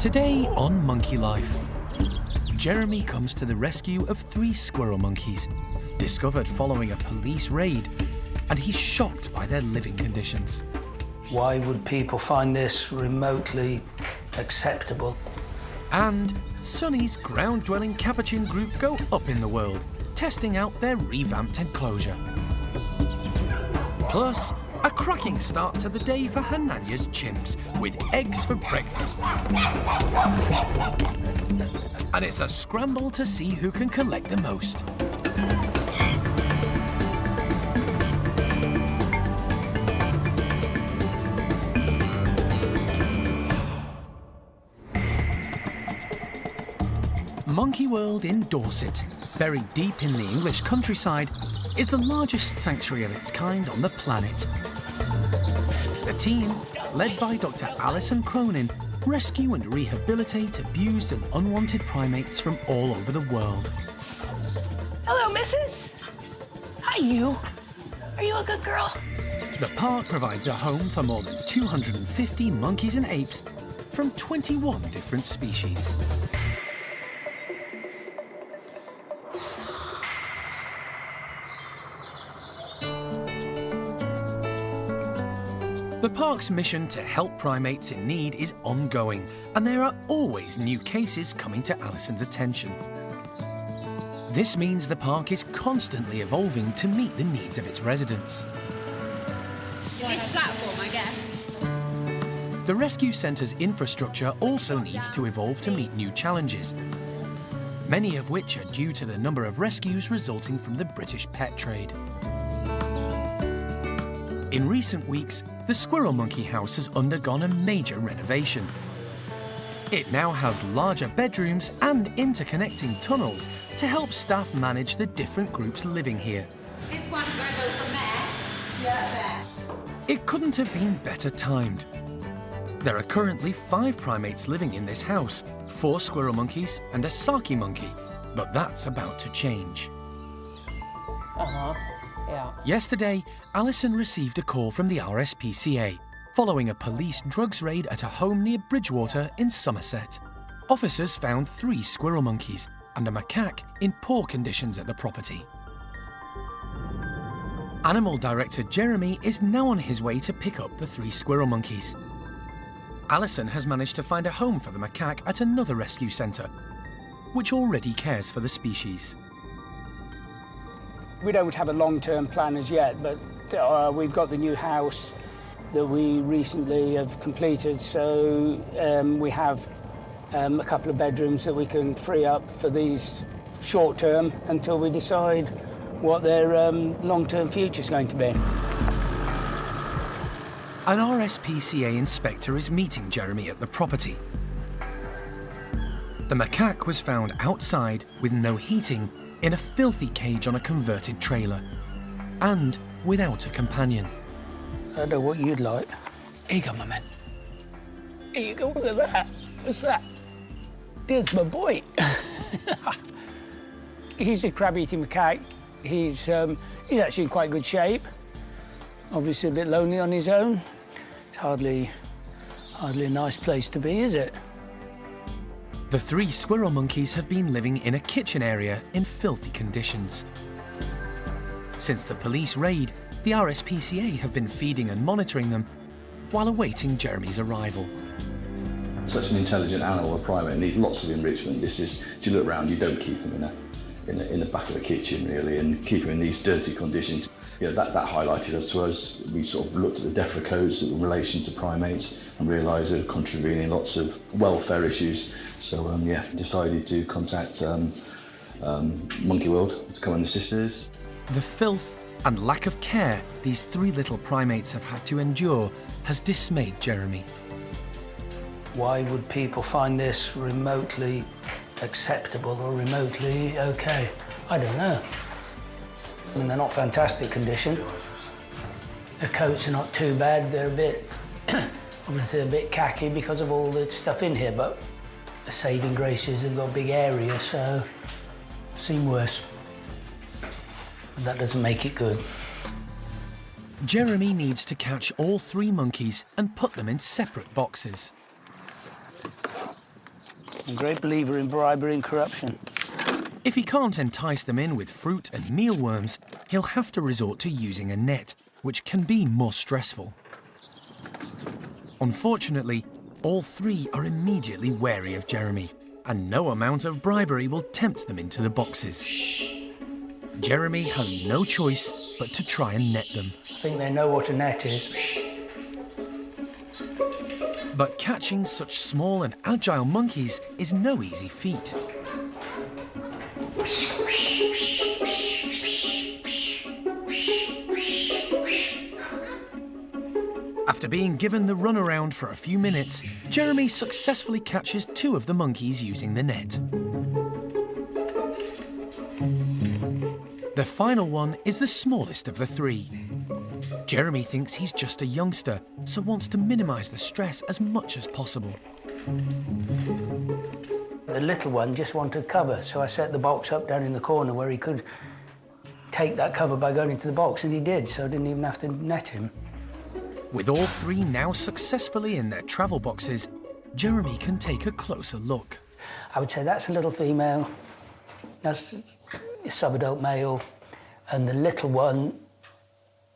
Today on Monkey Life, Jeremy comes to the rescue of 3 squirrel monkeys, discovered following a police raid, and he's shocked by their living conditions. Why would people find this remotely acceptable? And Sonny's ground-dwelling capuchin group go up in the world, testing out their revamped enclosure. Plus, a cracking start to the day for Hananya's chimps, with eggs for breakfast. And it's a scramble to see who can collect the most. Monkey World in Dorset, buried deep in the English countryside, is the largest sanctuary of its kind on the planet. The team, led by Dr. Alison, rescue and rehabilitate abused and unwanted primates from all over the world. Hello, missus. Hi, you. Are you a good girl? The park provides a home for more than 250 monkeys and apes from 21 different species. The park's mission to help primates in need is ongoing, and there are always new cases coming to Alison's attention. This means the park is constantly evolving to meet the needs of its residents. This platform, I guess. The rescue centre's infrastructure also needs to evolve to meet new challenges, many of which are due to the number of rescues resulting from the British pet trade. In recent weeks, the Squirrel Monkey House has undergone a major renovation. It now has larger bedrooms and interconnecting tunnels to help staff manage the different groups living here. This one's going to go from there. Yeah, there. It couldn't have been better timed. There are currently 5 primates living in this house, 4 squirrel monkeys and a saki monkey, but that's about to change. Yeah. Yesterday, Alison received a call from the RSPCA following a police drugs raid at a home near Bridgewater in Somerset. Officers found 3 squirrel monkeys and a macaque in poor conditions at the property. Animal Director Jeremy is now on his way to pick up the 3 squirrel monkeys. Alison has managed to find a home for the macaque at another rescue centre, which already cares for the species. We don't have a long-term plan as yet, but we've got the new house that we recently have completed, so we have a couple of bedrooms that we can free up for these short-term until we decide what their long-term future is going to be. An RSPCA inspector is meeting Jeremy at the property. The macaque was found outside with no heating in a filthy cage on a converted trailer, and without a companion. I don't know what you'd like. Here you go, my man. Here you go, look at that. What's that? There's my boy. He's a crab-eating macaque. He's actually in quite good shape. Obviously a bit lonely on his own. It's hardly a nice place to be, is it? The 3 squirrel monkeys have been living in a kitchen area in filthy conditions. Since the police raid, the RSPCA have been feeding and monitoring them while awaiting Jeremy's arrival. Such an intelligent animal, a primate, needs lots of enrichment. This is, if you look around, you don't keep them in the back of the kitchen really, and keep them in these dirty conditions. You know, that highlighted us to us. We sort of looked at the DEFRA codes in relation to primates and realised they're contravening lots of welfare issues. So decided to contact Monkey World to come and assist us. The filth and lack of care these 3 little primates have had to endure has dismayed Jeremy. Why would people find this remotely acceptable or remotely okay? I don't know. I mean, they're not fantastic condition. Their coats are not too bad. They're a bit, obviously a bit khaki because of all the stuff in here, but the saving grace is they've got a big area, so I've seen worse. But that doesn't make it good. Jeremy needs to catch all 3 monkeys and put them in separate boxes. I'm a great believer in bribery and corruption. If he can't entice them in with fruit and mealworms, he'll have to resort to using a net, which can be more stressful. Unfortunately, all three are immediately wary of Jeremy, and no amount of bribery will tempt them into the boxes. Jeremy has no choice but to try and net them. I think they know what a net is. But catching such small and agile monkeys is no easy feat. After being given the runaround for a few minutes, Jeremy successfully catches 2 of the monkeys using the net. The final one is the smallest of the 3. Jeremy thinks he's just a youngster, so wants to minimise the stress as much as possible. The little one just wanted cover, so I set the box up down in the corner where he could take that cover by going into the box, and he did, so I didn't even have to net him. With all 3 now successfully in their travel boxes, Jeremy can take a closer look. I would say that's a little female, that's a sub-adult male, and the little one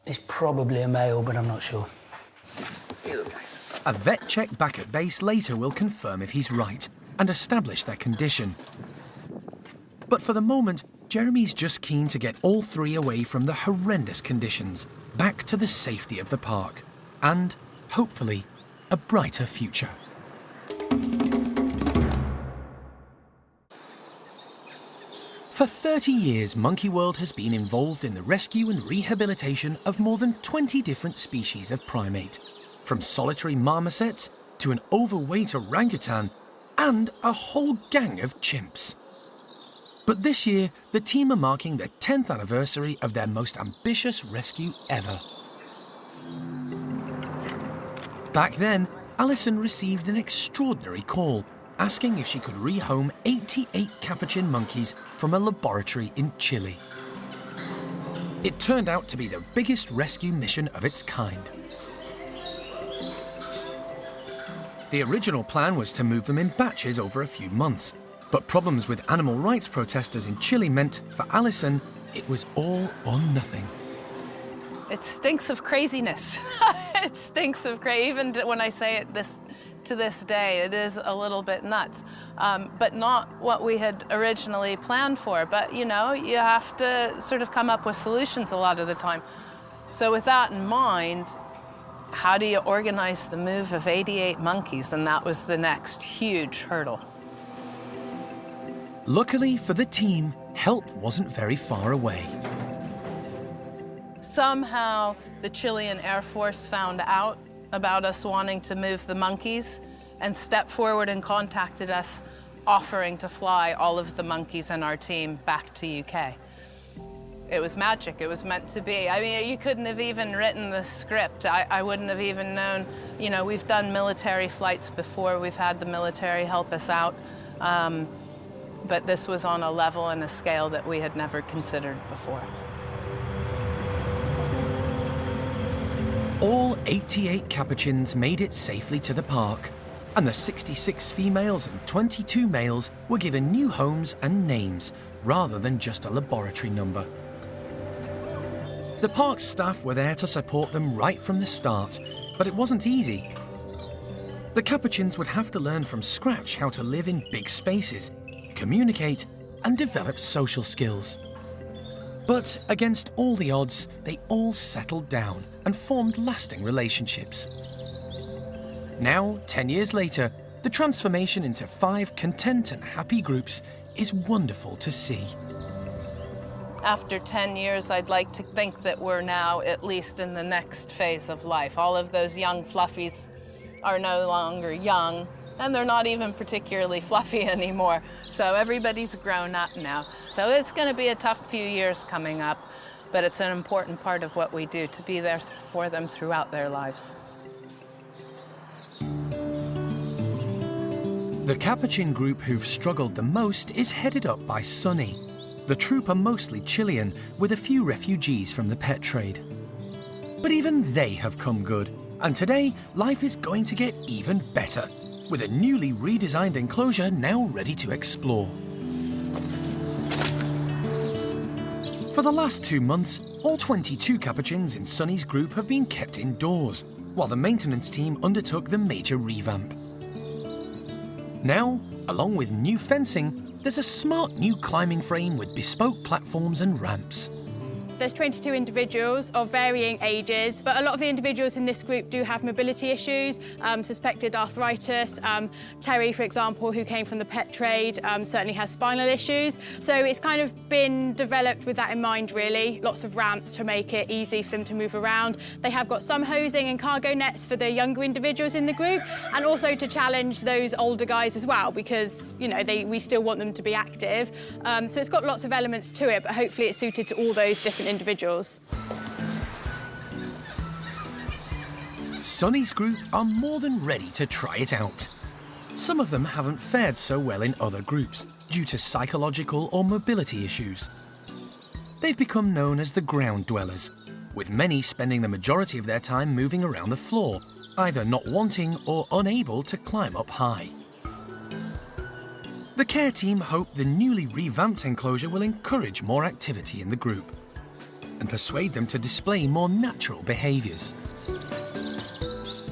is probably a male, but I'm not sure. A vet check back at base later will confirm if he's right and establish their condition. But for the moment, Jeremy's just keen to get all 3 away from the horrendous conditions, back to the safety of the park, and, hopefully, a brighter future. For 30 years, Monkey World has been involved in the rescue and rehabilitation of more than 20 different species of primate, from solitary marmosets to an overweight orangutan and a whole gang of chimps. But this year, the team are marking the 10th anniversary of their most ambitious rescue ever. Back then, Alison received an extraordinary call asking if she could rehome 88 capuchin monkeys from a laboratory in Chile. It turned out to be the biggest rescue mission of its kind. The original plan was to move them in batches over a few months, but problems with animal rights protesters in Chile meant, for Alison, it was all or nothing. It stinks of craziness. It stinks of crazy. Even when I say it to this day, it is a little bit nuts, but not what we had originally planned for. But you know, you have to sort of come up with solutions a lot of the time. So with that in mind, how do you organize the move of 88 monkeys? And that was the next huge hurdle. Luckily for the team, help wasn't very far away. Somehow, the Chilean Air Force found out about us wanting to move the monkeys and stepped forward and contacted us, offering to fly all of the monkeys and our team back to UK. It was magic. It was meant to be. I mean, you couldn't have even written the script. I wouldn't have even known. You know, we've done military flights before. We've had the military help us out. But this was on a level and a scale that we had never considered before. All 88 capuchins made it safely to the park, and the 66 females and 22 males were given new homes and names, rather than just a laboratory number. The park's staff were there to support them right from the start, but it wasn't easy. The capuchins would have to learn from scratch how to live in big spaces, communicate, and develop social skills. But against all the odds, they all settled down and formed lasting relationships. Now, 10 years later, the transformation into 5 content and happy groups is wonderful to see. After 10 years, I'd like to think that we're now at least in the next phase of life. All of those young fluffies are no longer young, and they're not even particularly fluffy anymore. So everybody's grown up now. So it's going to be a tough few years coming up, but it's an important part of what we do, to be there for them throughout their lives. The capuchin group who've struggled the most is headed up by Sonny. The troop are mostly Chilean, with a few refugees from the pet trade. But even they have come good, and today life is going to get even better, with a newly redesigned enclosure now ready to explore. For the last 2 months, all 22 capuchins in Sonny's group have been kept indoors, while the maintenance team undertook the major revamp. Now, along with new fencing, there's a smart new climbing frame with bespoke platforms and ramps. There's 22 individuals of varying ages, but a lot of the individuals in this group do have mobility issues, suspected arthritis. Terry, for example, who came from the pet trade, certainly has spinal issues. So it's kind of been developed with that in mind, really. Lots of ramps to make it easy for them to move around. They have got some hosing and cargo nets for the younger individuals in the group, and also to challenge those older guys as well, because, you know, we still want them to be active. So it's got lots of elements to it, but hopefully it's suited to all those different individuals. Sonny's group are more than ready to try it out. Some of them haven't fared so well in other groups due to psychological or mobility issues. They've become known as the ground dwellers, with many spending the majority of their time moving around the floor, either not wanting or unable to climb up high. The care team hope the newly revamped enclosure will encourage more activity in the group and persuade them to display more natural behaviours.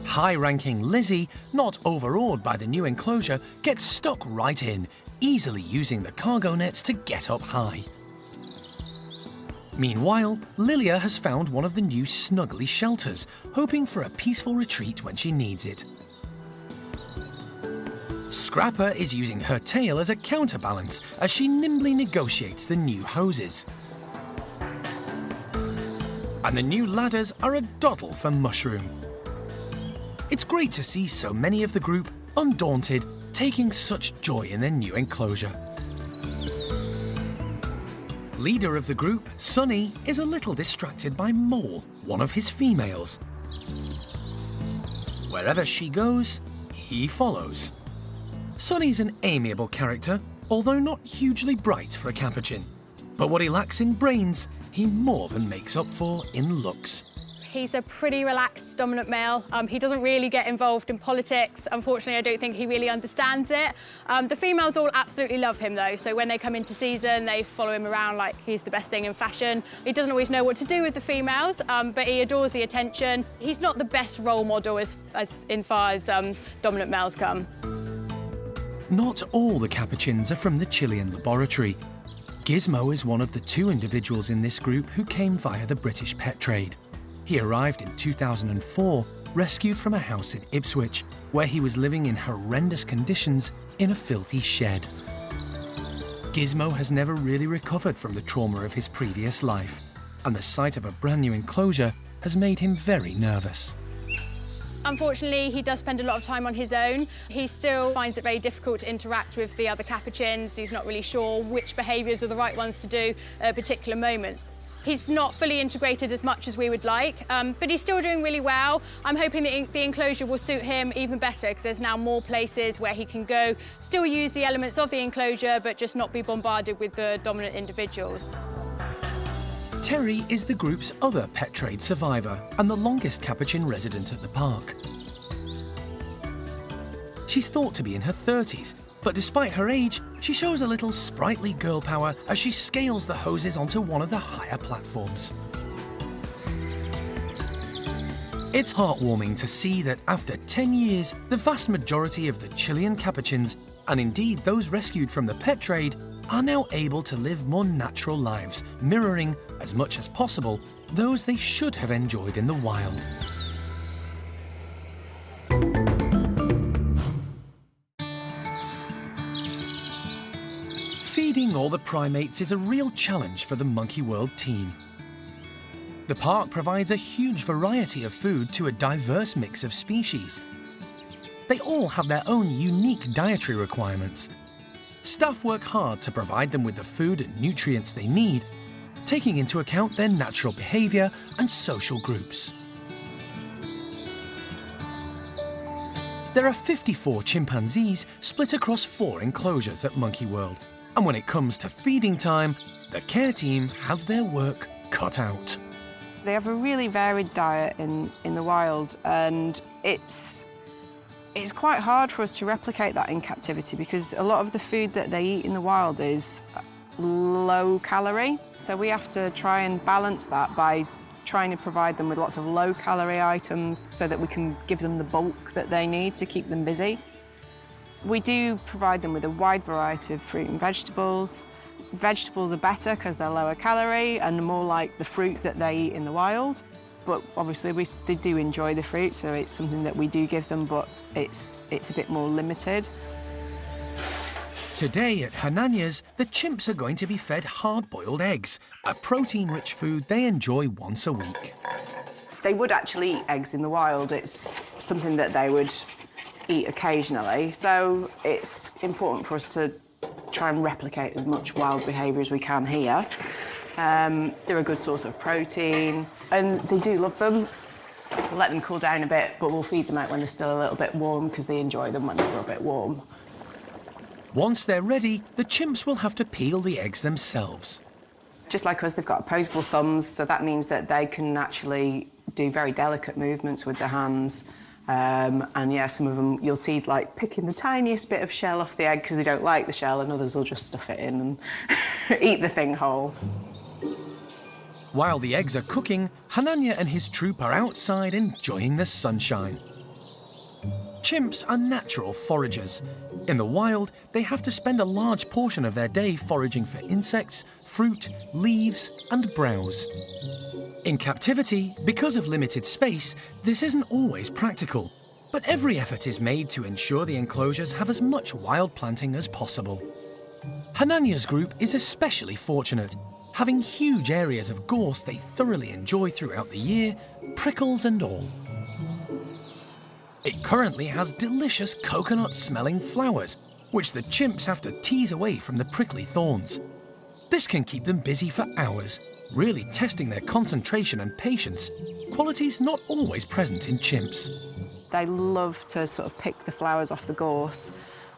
High-ranking Lizzie, not overawed by the new enclosure, gets stuck right in, easily using the cargo nets to get up high. Meanwhile, Lilia has found one of the new snuggly shelters, hoping for a peaceful retreat when she needs it. Scrapper is using her tail as a counterbalance as she nimbly negotiates the new hoses. And the new ladders are a doddle for Mushroom. It's great to see so many of the group, undaunted, taking such joy in their new enclosure. Leader of the group, Sonny, is a little distracted by Mole, one of his females. Wherever she goes, he follows. Sonny's an amiable character, although not hugely bright for a capuchin. But what he lacks in brains, he more than makes up for in looks. He's a pretty relaxed, dominant male. He doesn't really get involved in politics. Unfortunately, I don't think he really understands it. The females all absolutely love him, though, so when they come into season, they follow him around like he's the best thing in fashion. He doesn't always know what to do with the females, but he adores the attention. He's not the best role model as far as dominant males come. Not all the capuchins are from the Chilean laboratory. Gizmo is one of the 2 individuals in this group who came via the British pet trade. He arrived in 2004, rescued from a house in Ipswich, where he was living in horrendous conditions in a filthy shed. Gizmo has never really recovered from the trauma of his previous life, and the sight of a brand new enclosure has made him very nervous. Unfortunately, he does spend a lot of time on his own. He still finds it very difficult to interact with the other capuchins. He's not really sure which behaviours are the right ones to do at particular moments. He's not fully integrated as much as we would like, but he's still doing really well. I'm hoping that the enclosure will suit him even better because there's now more places where he can go, still use the elements of the enclosure, but just not be bombarded with the dominant individuals. Terry is the group's other pet trade survivor and the longest capuchin resident at the park. She's thought to be in her 30s, but despite her age, she shows a little sprightly girl power as she scales the hoses onto one of the higher platforms. It's heartwarming to see that after 10 years, the vast majority of the Chilean capuchins, and indeed those rescued from the pet trade, are now able to live more natural lives, mirroring, as much as possible, those they should have enjoyed in the wild. Feeding all the primates is a real challenge for the Monkey World team. The park provides a huge variety of food to a diverse mix of species. They all have their own unique dietary requirements. Staff work hard to provide them with the food and nutrients they need, taking into account their natural behaviour and social groups. There are 54 chimpanzees split across 4 enclosures at Monkey World, and when it comes to feeding time, the care team have their work cut out. They have a really varied diet in the wild, and it's It's quite hard for us to replicate that in captivity because a lot of the food that they eat in the wild is low calorie. So we have to try and balance that by trying to provide them with lots of low calorie items so that we can give them the bulk that they need to keep them busy. We do provide them with a wide variety of fruit and vegetables. Vegetables are better because they're lower calorie and more like the fruit that they eat in the wild. But obviously they do enjoy the fruit, so it's something that we do give them, but it's a bit more limited. Today at Hananya's, the chimps are going to be fed hard-boiled eggs, a protein-rich food they enjoy once a week. They would actually eat eggs in the wild. It's something that they would eat occasionally, so it's important for us to try and replicate as much wild behaviour as we can here. They're a good source of protein, and they do love them. We'll let them cool down a bit, but we'll feed them out when they're still a little bit warm because they enjoy them when they're a bit warm. Once they're ready, the chimps will have to peel the eggs themselves. Just like us, they've got opposable thumbs, so that means that they can actually do very delicate movements with their hands. And yeah, some of them you'll see like picking the tiniest bit of shell off the egg because they don't like the shell, and others will just stuff it in and eat the thing whole. While the eggs are cooking, Hananya and his troop are outside enjoying the sunshine. Chimps are natural foragers. In the wild, they have to spend a large portion of their day foraging for insects, fruit, leaves, and browse. In captivity, because of limited space, this isn't always practical, but every effort is made to ensure the enclosures have as much wild planting as possible. Hananya's group is especially fortunate, having huge areas of gorse they thoroughly enjoy throughout the year, prickles and all. It currently has delicious coconut-smelling flowers, which the chimps have to tease away from the prickly thorns. This can keep them busy for hours, really testing their concentration and patience, qualities not always present in chimps. They love to sort of pick the flowers off the gorse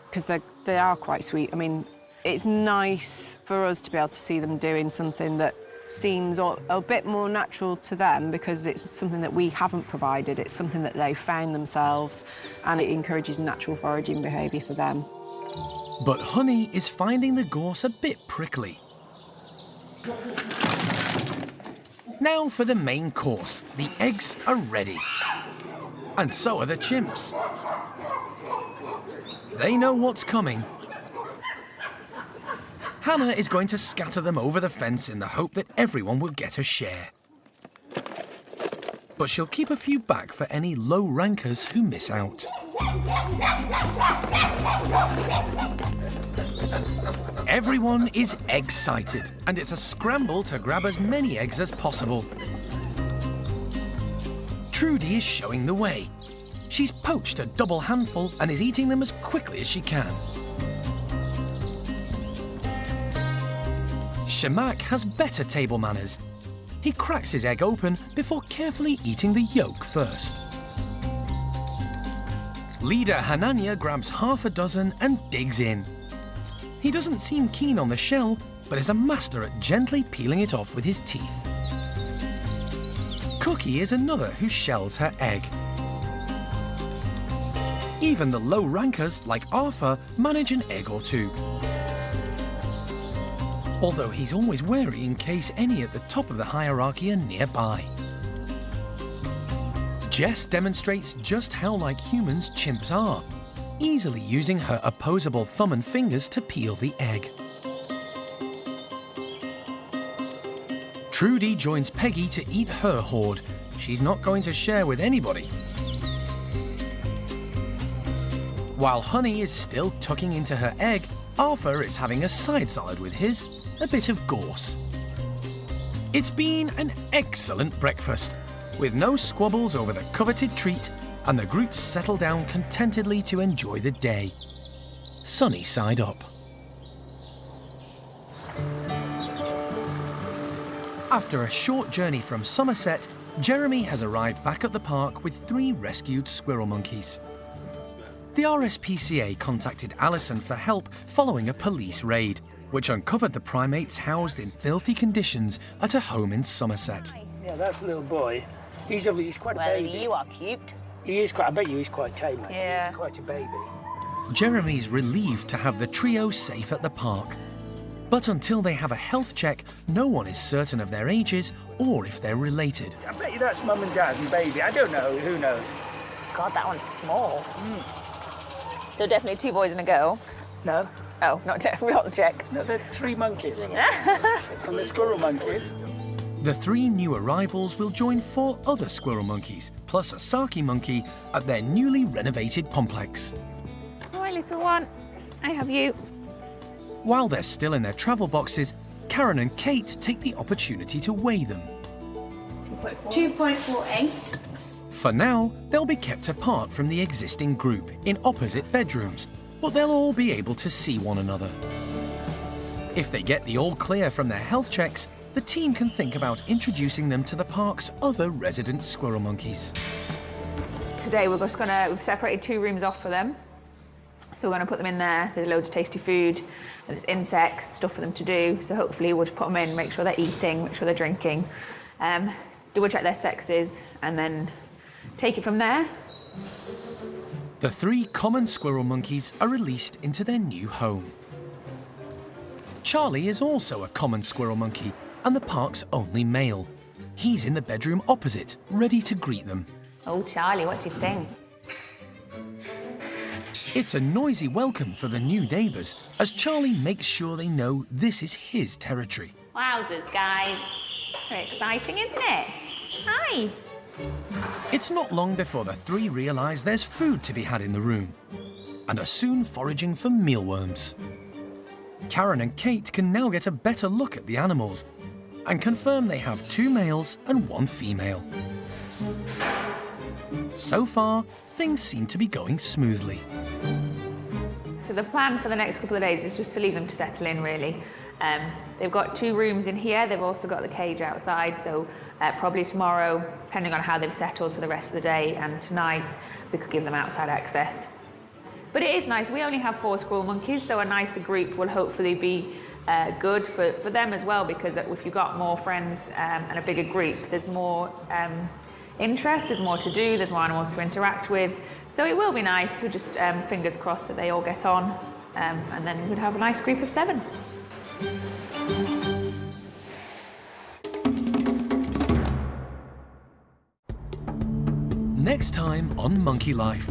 because they are quite sweet. I mean, it's nice for us to be able to see them doing something that seems a bit more natural to them because it's something that we haven't provided. It's something that they found themselves, and it encourages natural foraging behaviour for them. But Honey is finding the gorse a bit prickly. Now for the main course. The eggs are ready. And so are the chimps. They know what's coming. Hannah is going to scatter them over the fence in the hope that everyone will get a share. But she'll keep a few back for any low rankers who miss out. Everyone is egg-sighted, and it's a scramble to grab as many eggs as possible. Trudy is showing the way. She's poached a double handful and is eating them as quickly as she can. Shamak has better table manners. He cracks his egg open before carefully eating the yolk first. Leader Hananya grabs half a dozen and digs in. He doesn't seem keen on the shell, but is a master at gently peeling it off with his teeth. Cookie is another who shells her egg. Even the low rankers, like Arthur, manage an egg or two. Although he's always wary in case any at the top of the hierarchy are nearby. Jess demonstrates just how like humans chimps are, easily using her opposable thumb and fingers to peel the egg. Trudy joins Peggy to eat her hoard. She's not going to share with anybody. While Honey is still tucking into her egg, Arthur is having a side salad with his, a bit of gorse. It's been an excellent breakfast, with no squabbles over the coveted treat, and the group settle down contentedly to enjoy the day. Sunny side up. After a short journey from Somerset, Jeremy has arrived back at the park with 3 rescued squirrel monkeys. The RSPCA contacted Alison for help following a police raid, which uncovered the primates housed in filthy conditions at a home in Somerset. Yeah, that's a little boy. He's quite a baby. You are cute. He is quite, I bet you he's quite tame, actually. Yeah. He's quite a baby. Jeremy's relieved to have the trio safe at the park. But until they have a health check, no one is certain of their ages or if they're related. I bet you that's mum and dad and baby. I don't know, who knows? God, that one's small. So definitely 2 boys and a girl. No. Oh, not checked. No, they're 3 monkeys. And the squirrel monkeys. The 3 new arrivals will join 4 other squirrel monkeys, plus a Saki monkey, at their newly renovated complex. Hi, little one. I have you. While they're still in their travel boxes, Karen and Kate take the opportunity to weigh them. 2.48. For now, they'll be kept apart from the existing group in opposite bedrooms, but they'll all be able to see one another. If they get the all clear from their health checks, the team can think about introducing them to the park's other resident squirrel monkeys. Today we've separated 2 rooms off for them. So we're going to put them in there. There's loads of tasty food, there's insects, stuff for them to do. So hopefully we'll just put them in, make sure they're eating, make sure they're drinking, double check their sexes, and then take it from there. The 3 common squirrel monkeys are released into their new home. Charlie is also a common squirrel monkey and the park's only male. He's in the bedroom opposite, ready to greet them. Oh, Charlie, what do you think? It's a noisy welcome for the new neighbours as Charlie makes sure they know this is his territory. Wowzers, guys. Very exciting, isn't it? Hi. It's not long before the 3 realise there's food to be had in the room and are soon foraging for mealworms. Karen and Kate can now get a better look at the animals and confirm they have 2 males and 1 female. So far, things seem to be going smoothly. So the plan for the next couple of days is just to leave them to settle in, really. They've got 2 rooms in here. They've also got the cage outside, so probably tomorrow, depending on how they've settled for the rest of the day, and tonight, we could give them outside access. But it is nice. We only have 4 squirrel monkeys, so a nicer group will hopefully be good for them as well, because if you've got more friends and a bigger group, there's more interest, there's more to do, there's more animals to interact with. So it will be nice. We're just fingers crossed that they all get on, and then we'd have a nice group of 7. Next time on Monkey Life.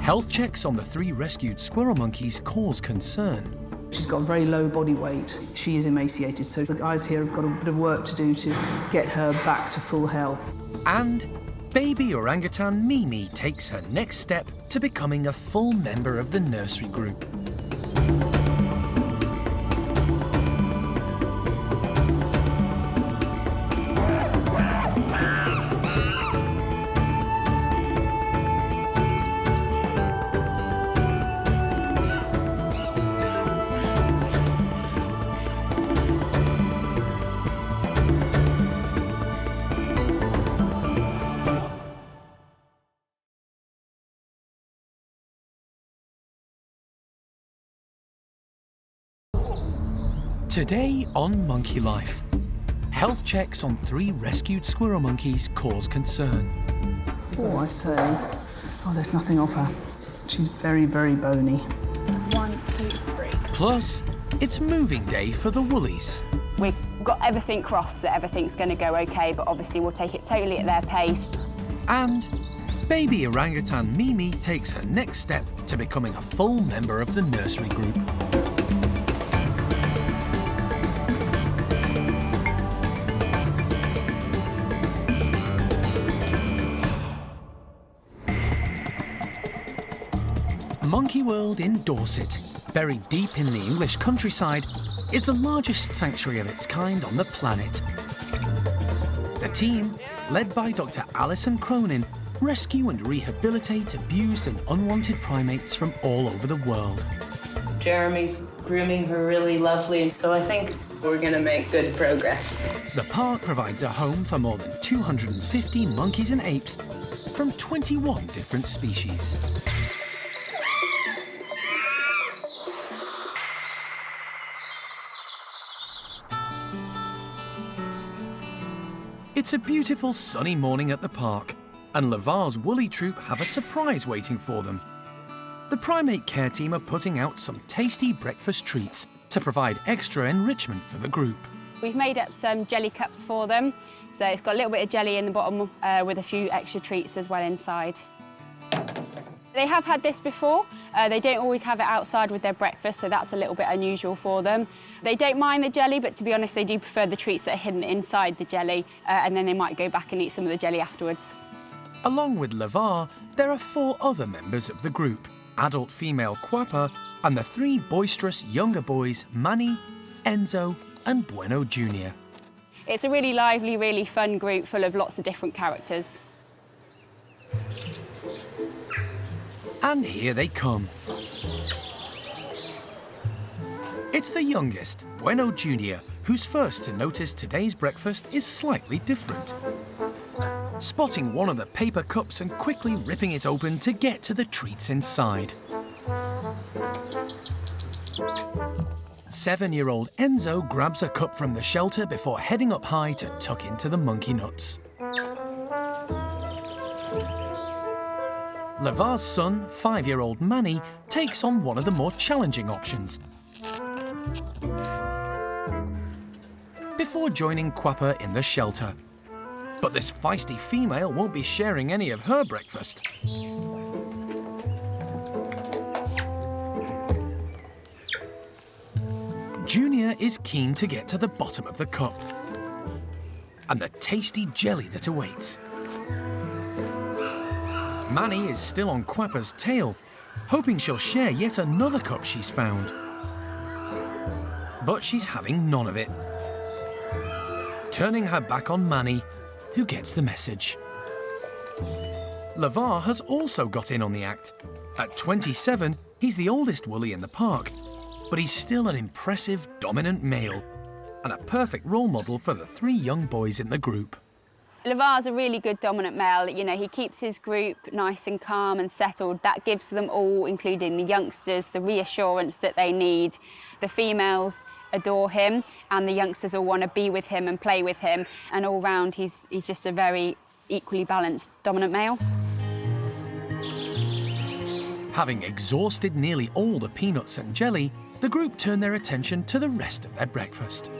Health checks on the 3 rescued squirrel monkeys cause concern. She's got very low body weight. She is emaciated, so the guys here have got a bit of work to do to get her back to full health. And baby orangutan Mimi takes her next step to becoming a full member of the nursery group. Today on Monkey Life, health checks on 3 rescued squirrel monkeys cause concern. Oh, I say, oh, there's nothing off her. She's very, very bony. 1, 2, 3. Plus, it's moving day for the woolies. We've got everything crossed that everything's going to go okay, but obviously we'll take it totally at their pace. And baby orangutan Mimi takes her next step to becoming a full member of the nursery group. Monkey World in Dorset, buried deep in the English countryside, is the largest sanctuary of its kind on the planet. The team, led by Dr. Alison, rescue and rehabilitate abused and unwanted primates from all over the world. Jeremy's grooming her really lovely, so I think we're going to make good progress. The park provides a home for more than 250 monkeys and apes from 21 different species. It's a beautiful sunny morning at the park, and Lavar's woolly troop have a surprise waiting for them. The primate care team are putting out some tasty breakfast treats to provide extra enrichment for the group. We've made up some jelly cups for them, so it's got a little bit of jelly in the bottom with a few extra treats as well inside. They have had this before. They don't always have it outside with their breakfast, so that's a little bit unusual for them. They don't mind the jelly, but to be honest, they do prefer the treats that are hidden inside the jelly, and then they might go back and eat some of the jelly afterwards. Along with Lavar, there are 4 other members of the group: adult female Quapper and the 3 boisterous younger boys, Manny, Enzo and Bueno Jr. It's a really lively, really fun group full of lots of different characters. And here they come. It's the youngest, Bueno Jr., who's first to notice today's breakfast is slightly different. Spotting one of the paper cups and quickly ripping it open to get to the treats inside. 7-year-old Enzo grabs a cup from the shelter before heading up high to tuck into the monkey nuts. Lavar's son, 5-year-old Manny, takes on one of the more challenging options. Before joining Quapper in the shelter. But this feisty female won't be sharing any of her breakfast. Junior is keen to get to the bottom of the cup and the tasty jelly that awaits. Manny is still on Quapper's tail, hoping she'll share yet another cup she's found. But she's having none of it, turning her back on Manny, who gets the message. Lavar has also got in on the act. At 27, he's the oldest woolly in the park, but he's still an impressive, dominant male and a perfect role model for the 3 young boys in the group. Lavar's a really good dominant male. You know, he keeps his group nice and calm and settled. That gives them all, including the youngsters, the reassurance that they need. The females adore him, and the youngsters all want to be with him and play with him. And all round, he's just a very equally balanced dominant male. Having exhausted nearly all the peanuts and jelly, the group turn their attention to the rest of their breakfast.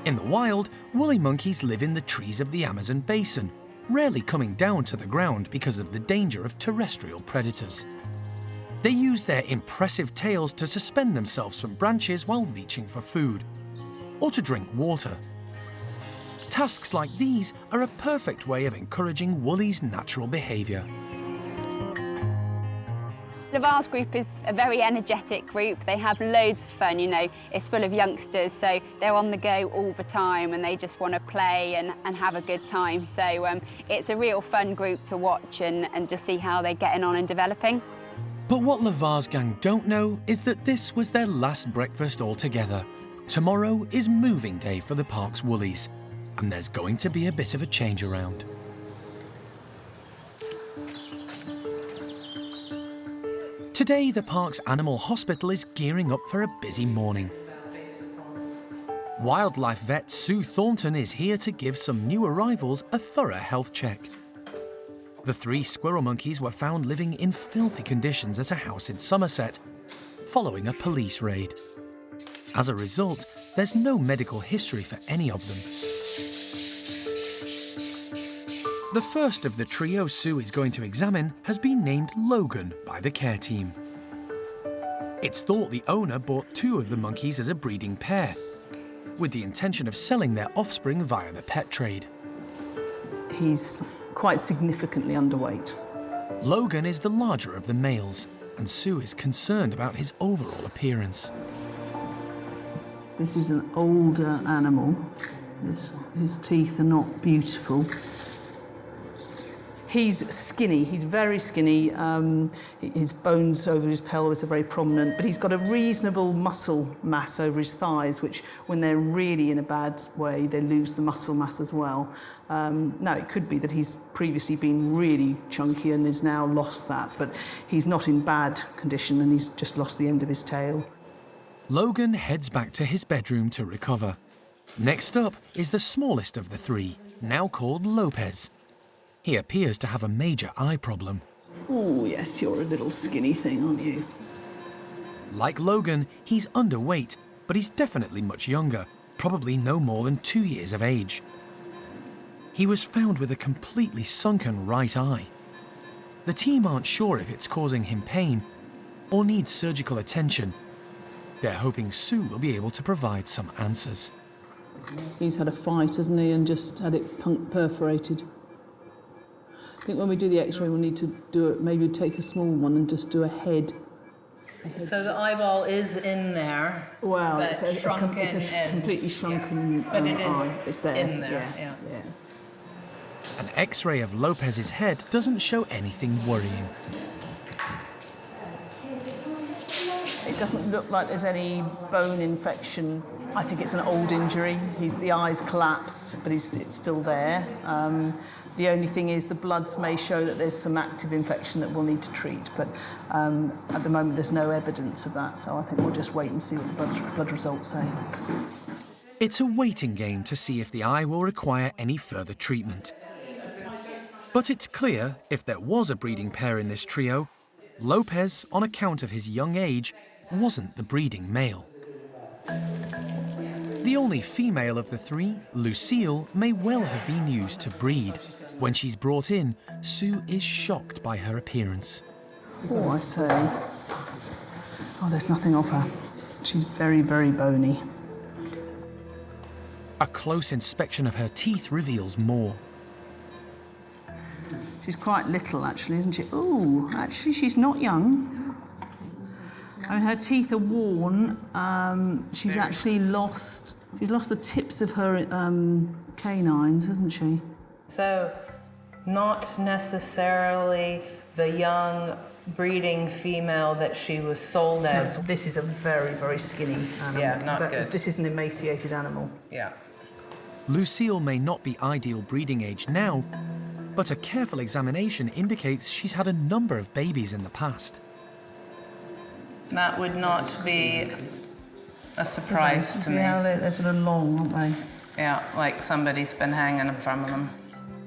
In the wild, woolly monkeys live in the trees of the Amazon basin, rarely coming down to the ground because of the danger of terrestrial predators. They use their impressive tails to suspend themselves from branches while reaching for food, or to drink water. Tasks like these are a perfect way of encouraging woolly's natural behaviour. Lavar's group is a very energetic group. They have loads of fun, you know. It's full of youngsters, so they're on the go all the time and they just want to play and have a good time. So it's a real fun group to watch and just see how they're getting on and developing. But what Lavar's gang don't know is that this was their last breakfast altogether. Tomorrow is moving day for the park's woollies, and there's going to be a bit of a change around. Today, the park's animal hospital is gearing up for a busy morning. Wildlife vet Sue Thornton is here to give some new arrivals a thorough health check. The 3 squirrel monkeys were found living in filthy conditions at a house in Somerset, following a police raid. As a result, there's no medical history for any of them. The first of the trio Sue is going to examine has been named Logan by the care team. It's thought the owner bought 2 of the monkeys as a breeding pair, with the intention of selling their offspring via the pet trade. He's quite significantly underweight. Logan is the larger of the males, and Sue is concerned about his overall appearance. This is an older animal. His teeth are not beautiful. He's skinny, he's very skinny. His bones over his pelvis are very prominent, but he's got a reasonable muscle mass over his thighs, which when they're really in a bad way, they lose the muscle mass as well. Now, it could be that he's previously been really chunky and has now lost that, but he's not in bad condition and he's just lost the end of his tail. Logan heads back to his bedroom to recover. Next up is the smallest of the 3, now called Lopez. He appears to have a major eye problem. Oh, yes, you're a little skinny thing, aren't you? Like Logan, he's underweight, but he's definitely much younger, probably no more than 2 years of age. He was found with a completely sunken right eye. The team aren't sure if it's causing him pain or needs surgical attention. They're hoping Sue will be able to provide some answers. He's had a fight, hasn't he, and just had it perforated. I think when we do the x-ray, we'll need to do it, maybe take a small one and just do a head. So the eyeball is in there. Well, but it's a completely shrunken but it is eye. It's there. in there. Yeah. An X-ray of Lopez's head doesn't show anything worrying. It doesn't look like there's any bone infection. I think it's an old injury. The eye's collapsed, but it's still there. The only thing is the bloods may show that there's some active infection that we'll need to treat, but at the moment there's no evidence of that, so I think we'll just wait and see what the blood results say. It's a waiting game to see if the eye will require any further treatment. But it's clear, if there was a breeding pair in this trio, Lopez, on account of his young age, wasn't the breeding male. The only female of the three, Lucille, may well have been used to breed. When she's brought in, Sue is shocked by her appearance. Oh, I say. Oh, there's nothing of her. She's very, very bony. A close inspection of her teeth reveals more. She's quite little, actually, isn't she? Oh, actually, she's not young. I mean, her teeth are worn. She's actually lost the tips of her canines, hasn't she? So, not necessarily the young breeding female that she was sold as. No, this is a very, very skinny animal. Yeah, not good. This is an emaciated animal. Yeah. Lucille may not be ideal breeding age now, but a careful examination indicates she's had a number of babies in the past. That would not be a surprise to me. Yeah, they're sort of long, aren't they? Yeah, like somebody's been hanging from them.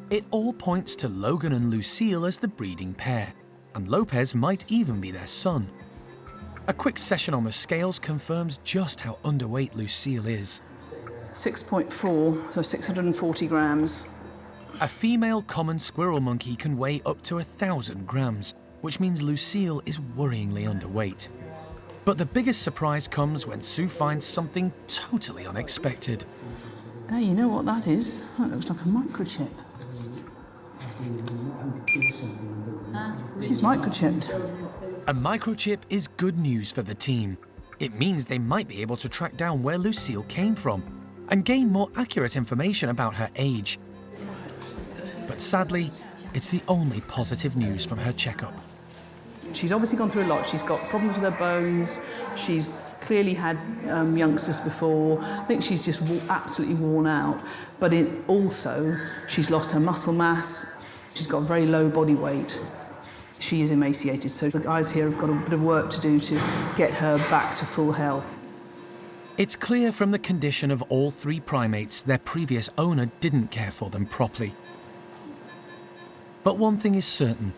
It all points to Logan and Lucille as the breeding pair, and Lopez might even be their son. A quick session on the scales confirms just how underweight Lucille is. 6.4, so 640 grams. A female common squirrel monkey can weigh up to 1,000 grams, which means Lucille is worryingly underweight. But the biggest surprise comes when Sue finds something totally unexpected. Oh, you know what that is? That looks like a microchip. She's microchipped. A microchip is good news for the team. It means they might be able to track down where Lucille came from and gain more accurate information about her age. But sadly, it's the only positive news from her checkup. She's obviously gone through a lot. She's got problems with her bones. She's clearly had youngsters before. I think she's just absolutely worn out. But she's lost her muscle mass. She's got very low body weight. She is emaciated, so the guys here have got a bit of work to do to get her back to full health. It's clear from the condition of all three primates their previous owner didn't care for them properly. But one thing is certain,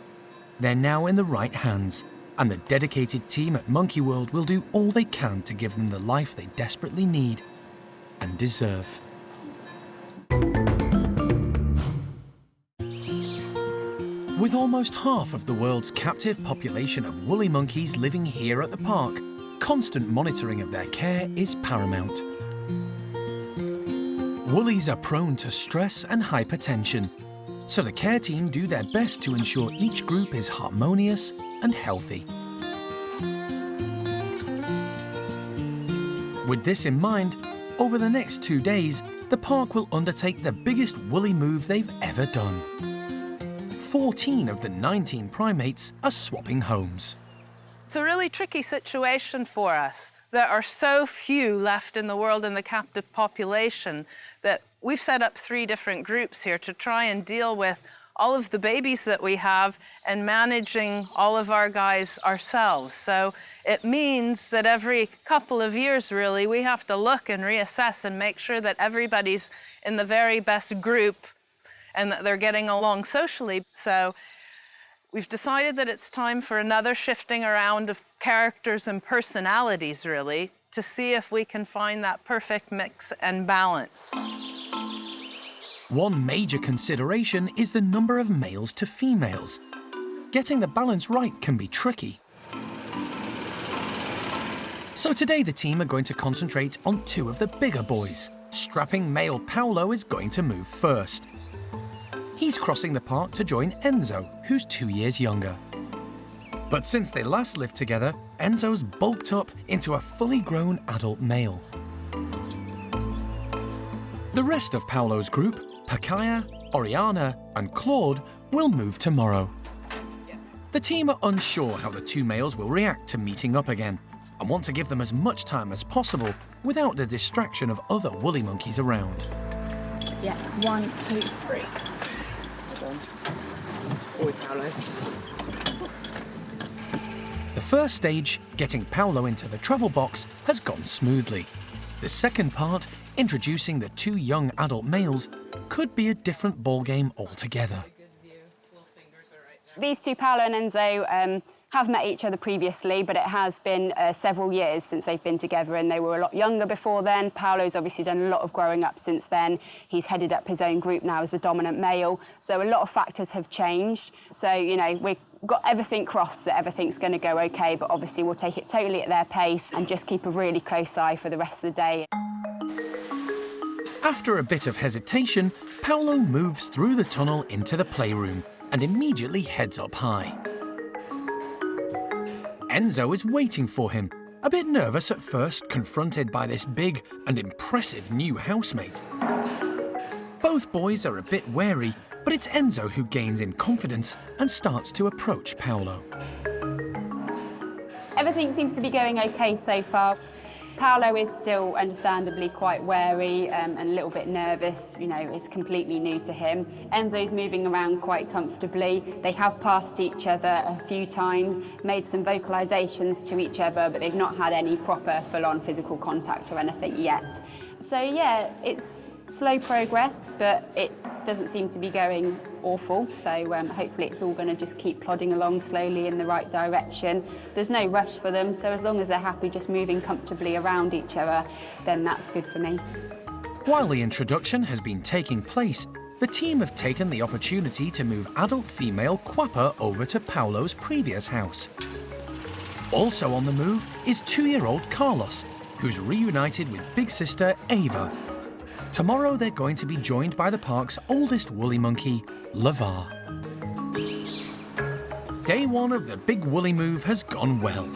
they're now in the right hands, and the dedicated team at Monkey World will do all they can to give them the life they desperately need and deserve. With almost half of the world's captive population of woolly monkeys living here at the park, constant monitoring of their care is paramount. Woolies are prone to stress and hypertension, so the care team do their best to ensure each group is harmonious and healthy. With this in mind, over the next 2 days, the park will undertake the biggest woolly move they've ever done. 14 of the 19 primates are swapping homes. It's a really tricky situation for us. There are so few left in the world in the captive population that we've set up 3 different groups here to try and deal with all of the babies that we have and managing all of our guys ourselves. So it means that every couple of years, really, we have to look and reassess and make sure that everybody's in the very best group and that they're getting along socially. So we've decided that it's time for another shifting around of characters and personalities, really, to see if we can find that perfect mix and balance. One major consideration is the number of males to females. Getting the balance right can be tricky. So today the team are going to concentrate on two of the bigger boys. Strapping male Paolo is going to move first. He's crossing the park to join Enzo, who's 2 years younger. But since they last lived together, Enzo's bulked up into a fully grown adult male. The rest of Paolo's group, Pakaya, Oriana and Claude, will move tomorrow. The team are unsure how the two males will react to meeting up again, and want to give them as much time as possible without the distraction of other woolly monkeys around. Yeah, 1, 2, 3. Oi, Paolo. The first stage, getting Paolo into the travel box, has gone smoothly. The second part, introducing the two young adult males, could be a different ballgame altogether. These two, Paolo and Enzo, have met each other previously, but it has been several years since they've been together, and they were a lot younger before then. Paolo's obviously done a lot of growing up since then. He's headed up his own group now as the dominant male, so a lot of factors have changed. So, you know, we've got everything crossed that everything's going to go okay, but obviously we'll take it totally at their pace and just keep a really close eye for the rest of the day. After a bit of hesitation, Paolo moves through the tunnel into the playroom and immediately heads up high. Enzo is waiting for him, a bit nervous at first, confronted by this big and impressive new housemate. Both boys are a bit wary, but it's Enzo who gains in confidence and starts to approach Paolo. Everything seems to be going okay so far. Paolo is still understandably quite wary and a little bit nervous. You know, it's completely new to him. Enzo's moving around quite comfortably. They have passed each other a few times, made some vocalisations to each other, but they've not had any proper full-on physical contact or anything yet. So yeah, it's slow progress, but it doesn't seem to be going awful. So hopefully it's all going to just keep plodding along slowly in the right direction. There's no rush for them, so as long as they're happy just moving comfortably around each other, then that's good for me. While the introduction has been taking place, the team have taken the opportunity to move adult female Quapper over to Paolo's previous house. Also on the move is 2-year-old Carlos, who's reunited with big sister Ava. Tomorrow they're going to be joined by the park's oldest woolly monkey, Lavar. Day one of the big woolly move has gone well.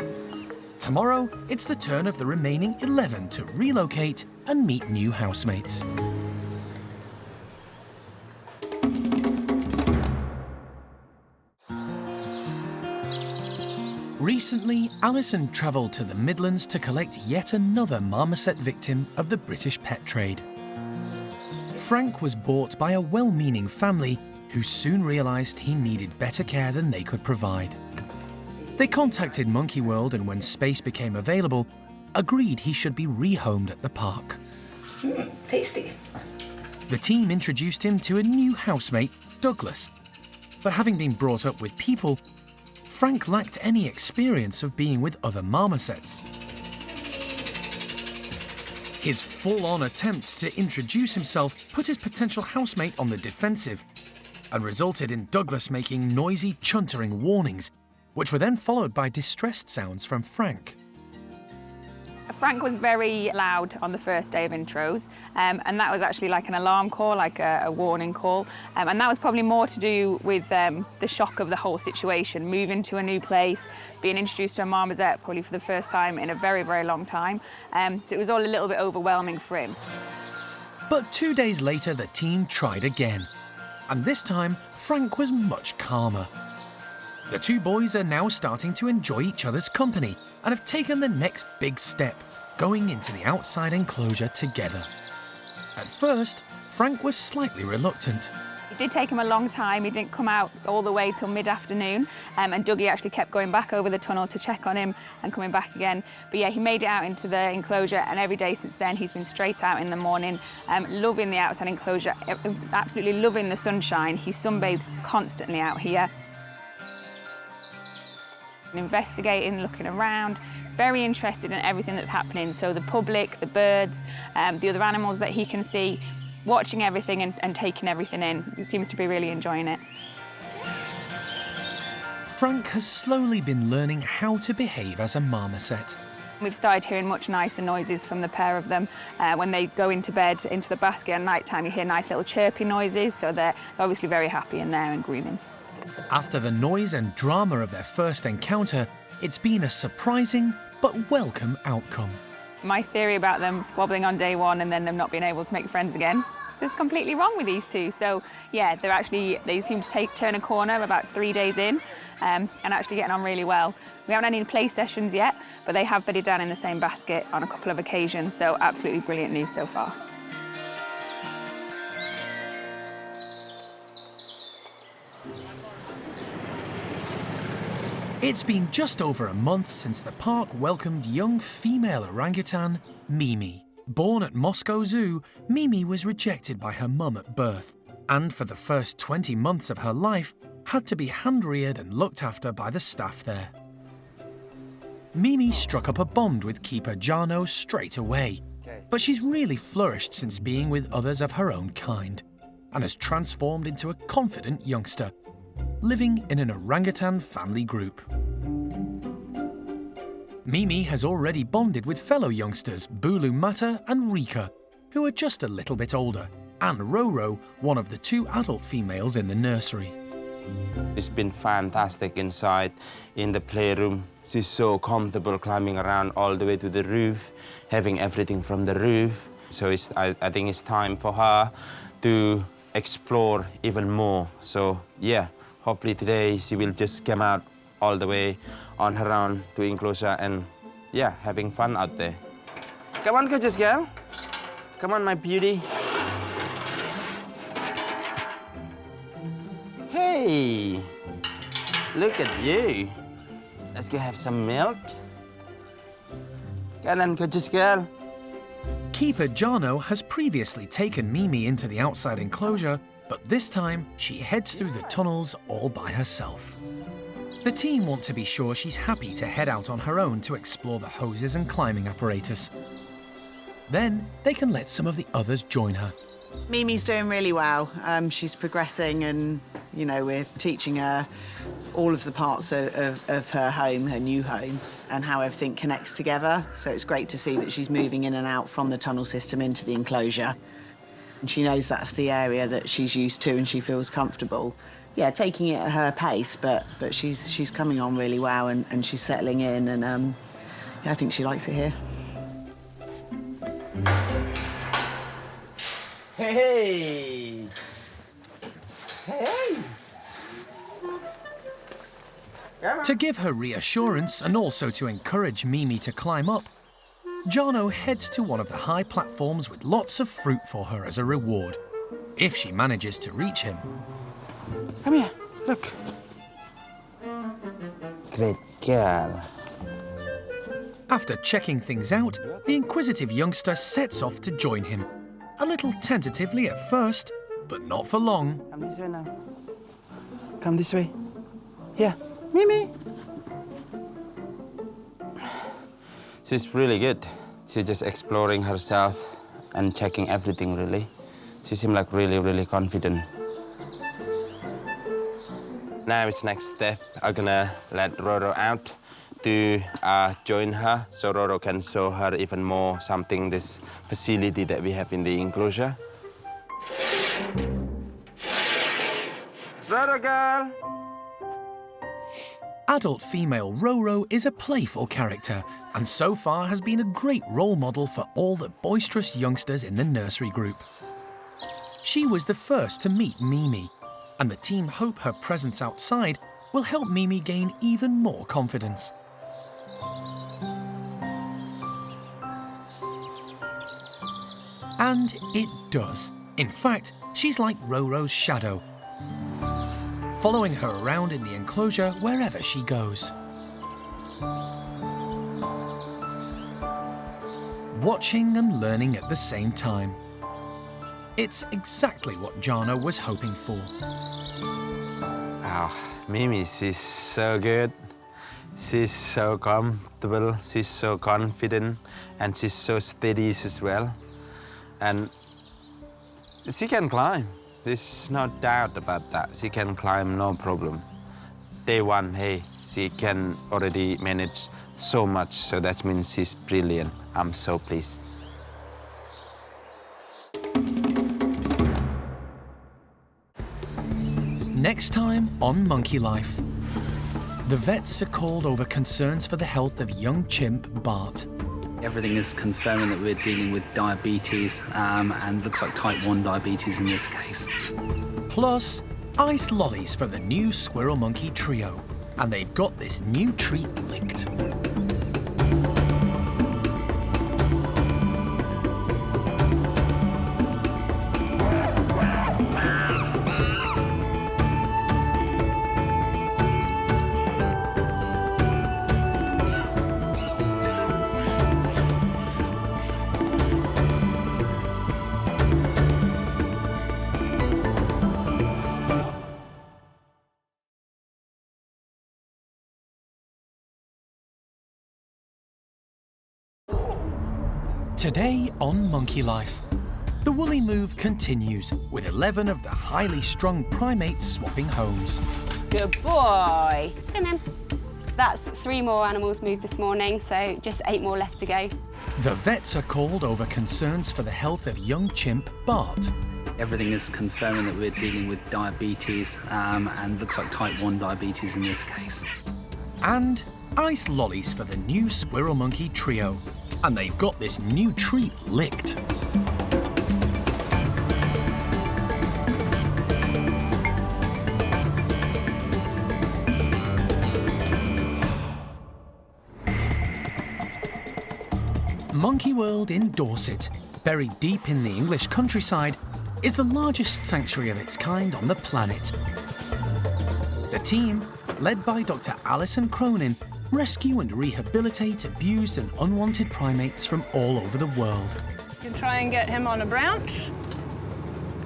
Tomorrow, it's the turn of the remaining 11 to relocate and meet new housemates. Recently, Alison travelled to the Midlands to collect yet another marmoset victim of the British pet trade. Frank was bought by a well-meaning family who soon realised he needed better care than they could provide. They contacted Monkey World and when space became available, agreed he should be rehomed at the park. Tasty. The team introduced him to a new housemate, Douglas. But having been brought up with people, Frank lacked any experience of being with other marmosets. His full-on attempt to introduce himself put his potential housemate on the defensive and resulted in Douglas making noisy, chuntering warnings, which were then followed by distressed sounds from Frank. Frank was very loud on the first day of intros, and that was actually like an alarm call, like a warning call. And that was probably more to do with the shock of the whole situation, moving to a new place, being introduced to a marmoset probably for the first time in a very, very long time. So it was all a little bit overwhelming for him. But 2 days later, the team tried again. And this time, Frank was much calmer. The two boys are now starting to enjoy each other's company and have taken the next big step, going into the outside enclosure together. At first, Frank was slightly reluctant, It did take him a long time. He didn't come out all the way till mid-afternoon, and Dougie actually kept going back over the tunnel to check on him and coming back again. But yeah, he made it out into the enclosure, and every day since then he's been straight out in the morning, loving the outside enclosure, absolutely loving the sunshine. He sunbathes constantly out here. Investigating, looking around, very interested in everything that's happening. So the public, the birds, the other animals that he can see, watching everything and taking everything in. He seems to be really enjoying it. Frank has slowly been learning how to behave as a marmoset. We've started hearing much nicer noises from the pair of them. When they go into bed, into the basket at night time, you hear nice little chirpy noises, so they're obviously very happy in there and grooming. After the noise and drama of their first encounter, it's been a surprising but welcome outcome. My theory about them squabbling on day one and then them not being able to make friends again, just completely wrong with these two. So yeah, they seem to turn a corner about 3 days in and actually getting on really well. We haven't had any play sessions yet, but they have bedded down in the same basket on a couple of occasions, so absolutely brilliant news so far. It's been just over a month since the park welcomed young female orangutan, Mimi. Born at Moscow Zoo, Mimi was rejected by her mum at birth, and for the first 20 months of her life, had to be hand-reared and looked after by the staff there. Mimi struck up a bond with keeper Jarno straight away, but she's really flourished since being with others of her own kind, and has transformed into a confident youngster, living in an orangutan family group. Mimi has already bonded with fellow youngsters Bulu Mata and Rika, who are just a little bit older, and Roro, one of the 2 adult females in the nursery. It's been fantastic inside in the playroom. She's so comfortable climbing around all the way to the roof, having everything from the roof. So I think it's time for her to explore even more. So yeah, hopefully today she will just come out all the way on her own to enclosure and yeah, having fun out there. Come on, gorgeous girl. Come on, my beauty. Hey, look at you. Let's go have some milk. Come on, gorgeous girl. Keeper Jarno has previously taken Mimi into the outside enclosure, but this time she heads through the tunnels all by herself. The team want to be sure she's happy to head out on her own to explore the hoses and climbing apparatus. Then they can let some of the others join her. Mimi's doing really well. She's progressing and, you know, we're teaching her all of the parts of her home, her new home, and how everything connects together. So it's great to see that she's moving in and out from the tunnel system into the enclosure. And she knows that's the area that she's used to and she feels comfortable. Yeah, taking it at her pace, but she's coming on really well and she's settling in and yeah, I think she likes it here. Hey! Hey! To give her reassurance and also to encourage Mimi to climb up, Jarno heads to one of the high platforms with lots of fruit for her as a reward, if she manages to reach him. Come here, look. Great girl. After checking things out, the inquisitive youngster sets off to join him. A little tentatively at first, but not for long. Come this way now. Come this way. Here, Mimi. She's really good. She's just exploring herself and checking everything, really. She seems like really confident. Now it's next step. I'm gonna let Roro out to join her so Roro can show her even more something, this facility that we have in the enclosure. Roro girl! Adult female Roro is a playful character and so far has been a great role model for all the boisterous youngsters in the nursery group. She was the first to meet Mimi, and the team hope her presence outside will help Mimi gain even more confidence. And it does. In fact, she's like Roro's shadow, following her around in the enclosure wherever she goes. Watching and learning at the same time. It's exactly what Jana was hoping for. Oh, Mimi, she's so good. She's so comfortable, she's so confident, and she's so steady as well. And she can climb. There's no doubt about that. She can climb, no problem. Day one, hey, she can already manage so much, so that means she's brilliant. I'm so pleased. Next time on Monkey Life. The vets are called over concerns for the health of young chimp Bart. Everything is confirming that we're dealing with diabetes, and looks like type 1 diabetes in this case. Plus, ice lollies for the new squirrel monkey trio. And they've got this new treat licked. Today on Monkey Life, the woolly move continues with 11 of the highly strung primates swapping homes. Good boy. And then that's 3 more animals moved this morning, so just 8 more left to go. The vets are called over concerns for the health of young chimp Bart. Everything is confirming that we're dealing with diabetes, and looks like type 1 diabetes in this case. And ice lollies for the new squirrel monkey trio. And they've got this new treat licked. Monkey World in Dorset, buried deep in the English countryside, is the largest sanctuary of its kind on the planet. The team, led by Dr. Alison Cronin, rescue and rehabilitate abused and unwanted primates from all over the world. You can try and get him on a branch.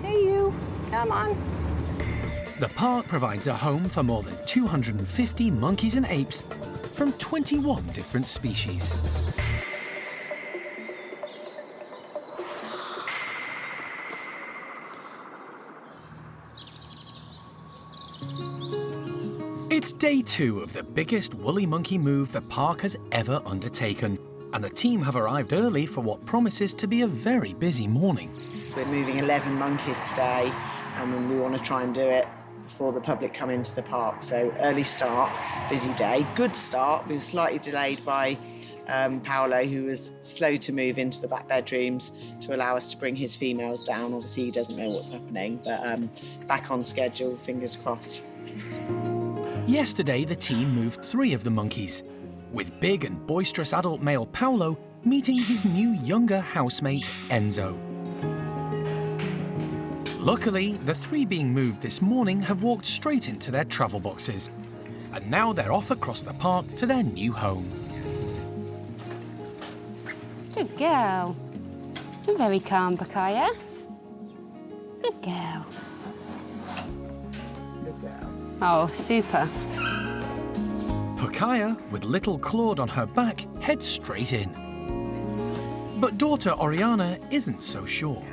Hey, you. Come on. The park provides a home for more than 250 monkeys and apes from 21 different species. It's day 2 of the biggest woolly monkey move the park has ever undertaken, and the team have arrived early for what promises to be a very busy morning. We're moving 11 monkeys today, and we want to try and do it before the public come into the park. So early start, busy day, good start. We were slightly delayed by Paolo, who was slow to move into the back bedrooms to allow us to bring his females down. Obviously, he doesn't know what's happening, but back on schedule, fingers crossed. Yesterday, the team moved 3 of the monkeys, with big and boisterous adult male Paolo meeting his new younger housemate, Enzo. Luckily, the 3 being moved this morning have walked straight into their travel boxes, and now they're off across the park to their new home. Good girl. You're very calm, Bakaya. Good girl. Oh, super. Pakaya, with little Claude on her back, heads straight in. But daughter Oriana isn't so sure.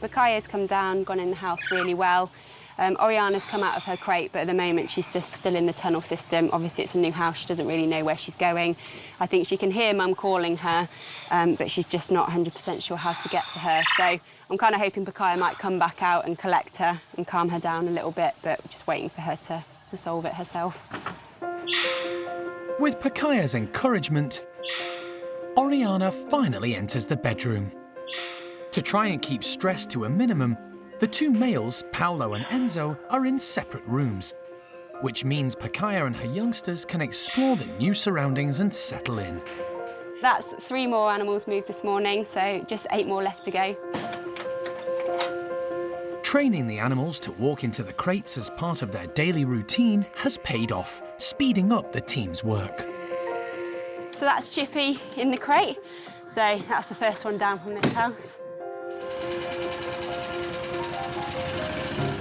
Bakaya's come down, gone in the house really well. Oriana's come out of her crate, but at the moment she's just still in the tunnel system. Obviously, it's a new house. She doesn't really know where she's going. I think she can hear Mum calling her, but she's just not 100% sure how to get to her. So I'm kind of hoping Bakaya might come back out and collect her and calm her down a little bit, but just waiting for her to solve it herself. With Pakaya's encouragement, Oriana finally enters the bedroom. To try and keep stress to a minimum, the 2 males, Paolo and Enzo, are in separate rooms, which means Pakaya and her youngsters can explore the new surroundings and settle in. That's 3 more animals moved this morning, so just 8 more left to go. Training the animals to walk into the crates as part of their daily routine has paid off, speeding up the team's work. So that's Chippy in the crate. So that's the first one down from this house.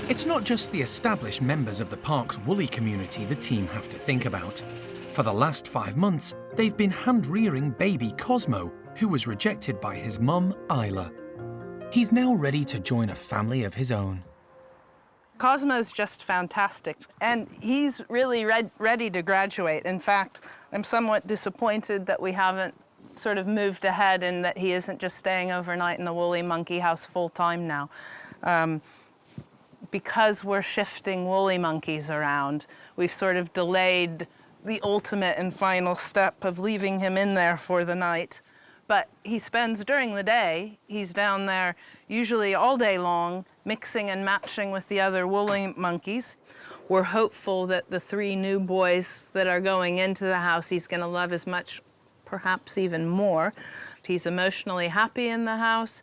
It's not just the established members of the park's woolly community the team have to think about. For the last 5 months, they've been hand-rearing baby Cosmo, who was rejected by his mum, Isla. He's now ready to join a family of his own. Cosmo's just fantastic, and he's really ready to graduate. In fact, I'm somewhat disappointed that we haven't sort of moved ahead and that he isn't just staying overnight in the woolly monkey house full-time now. Because we're shifting woolly monkeys around, we've sort of delayed the ultimate and final step of leaving him in there for the night. But he spends during the day, he's down there usually all day long, mixing and matching with the other woolly monkeys. We're hopeful that the 3 new boys that are going into the house, he's gonna love as much, perhaps even more. He's emotionally happy in the house,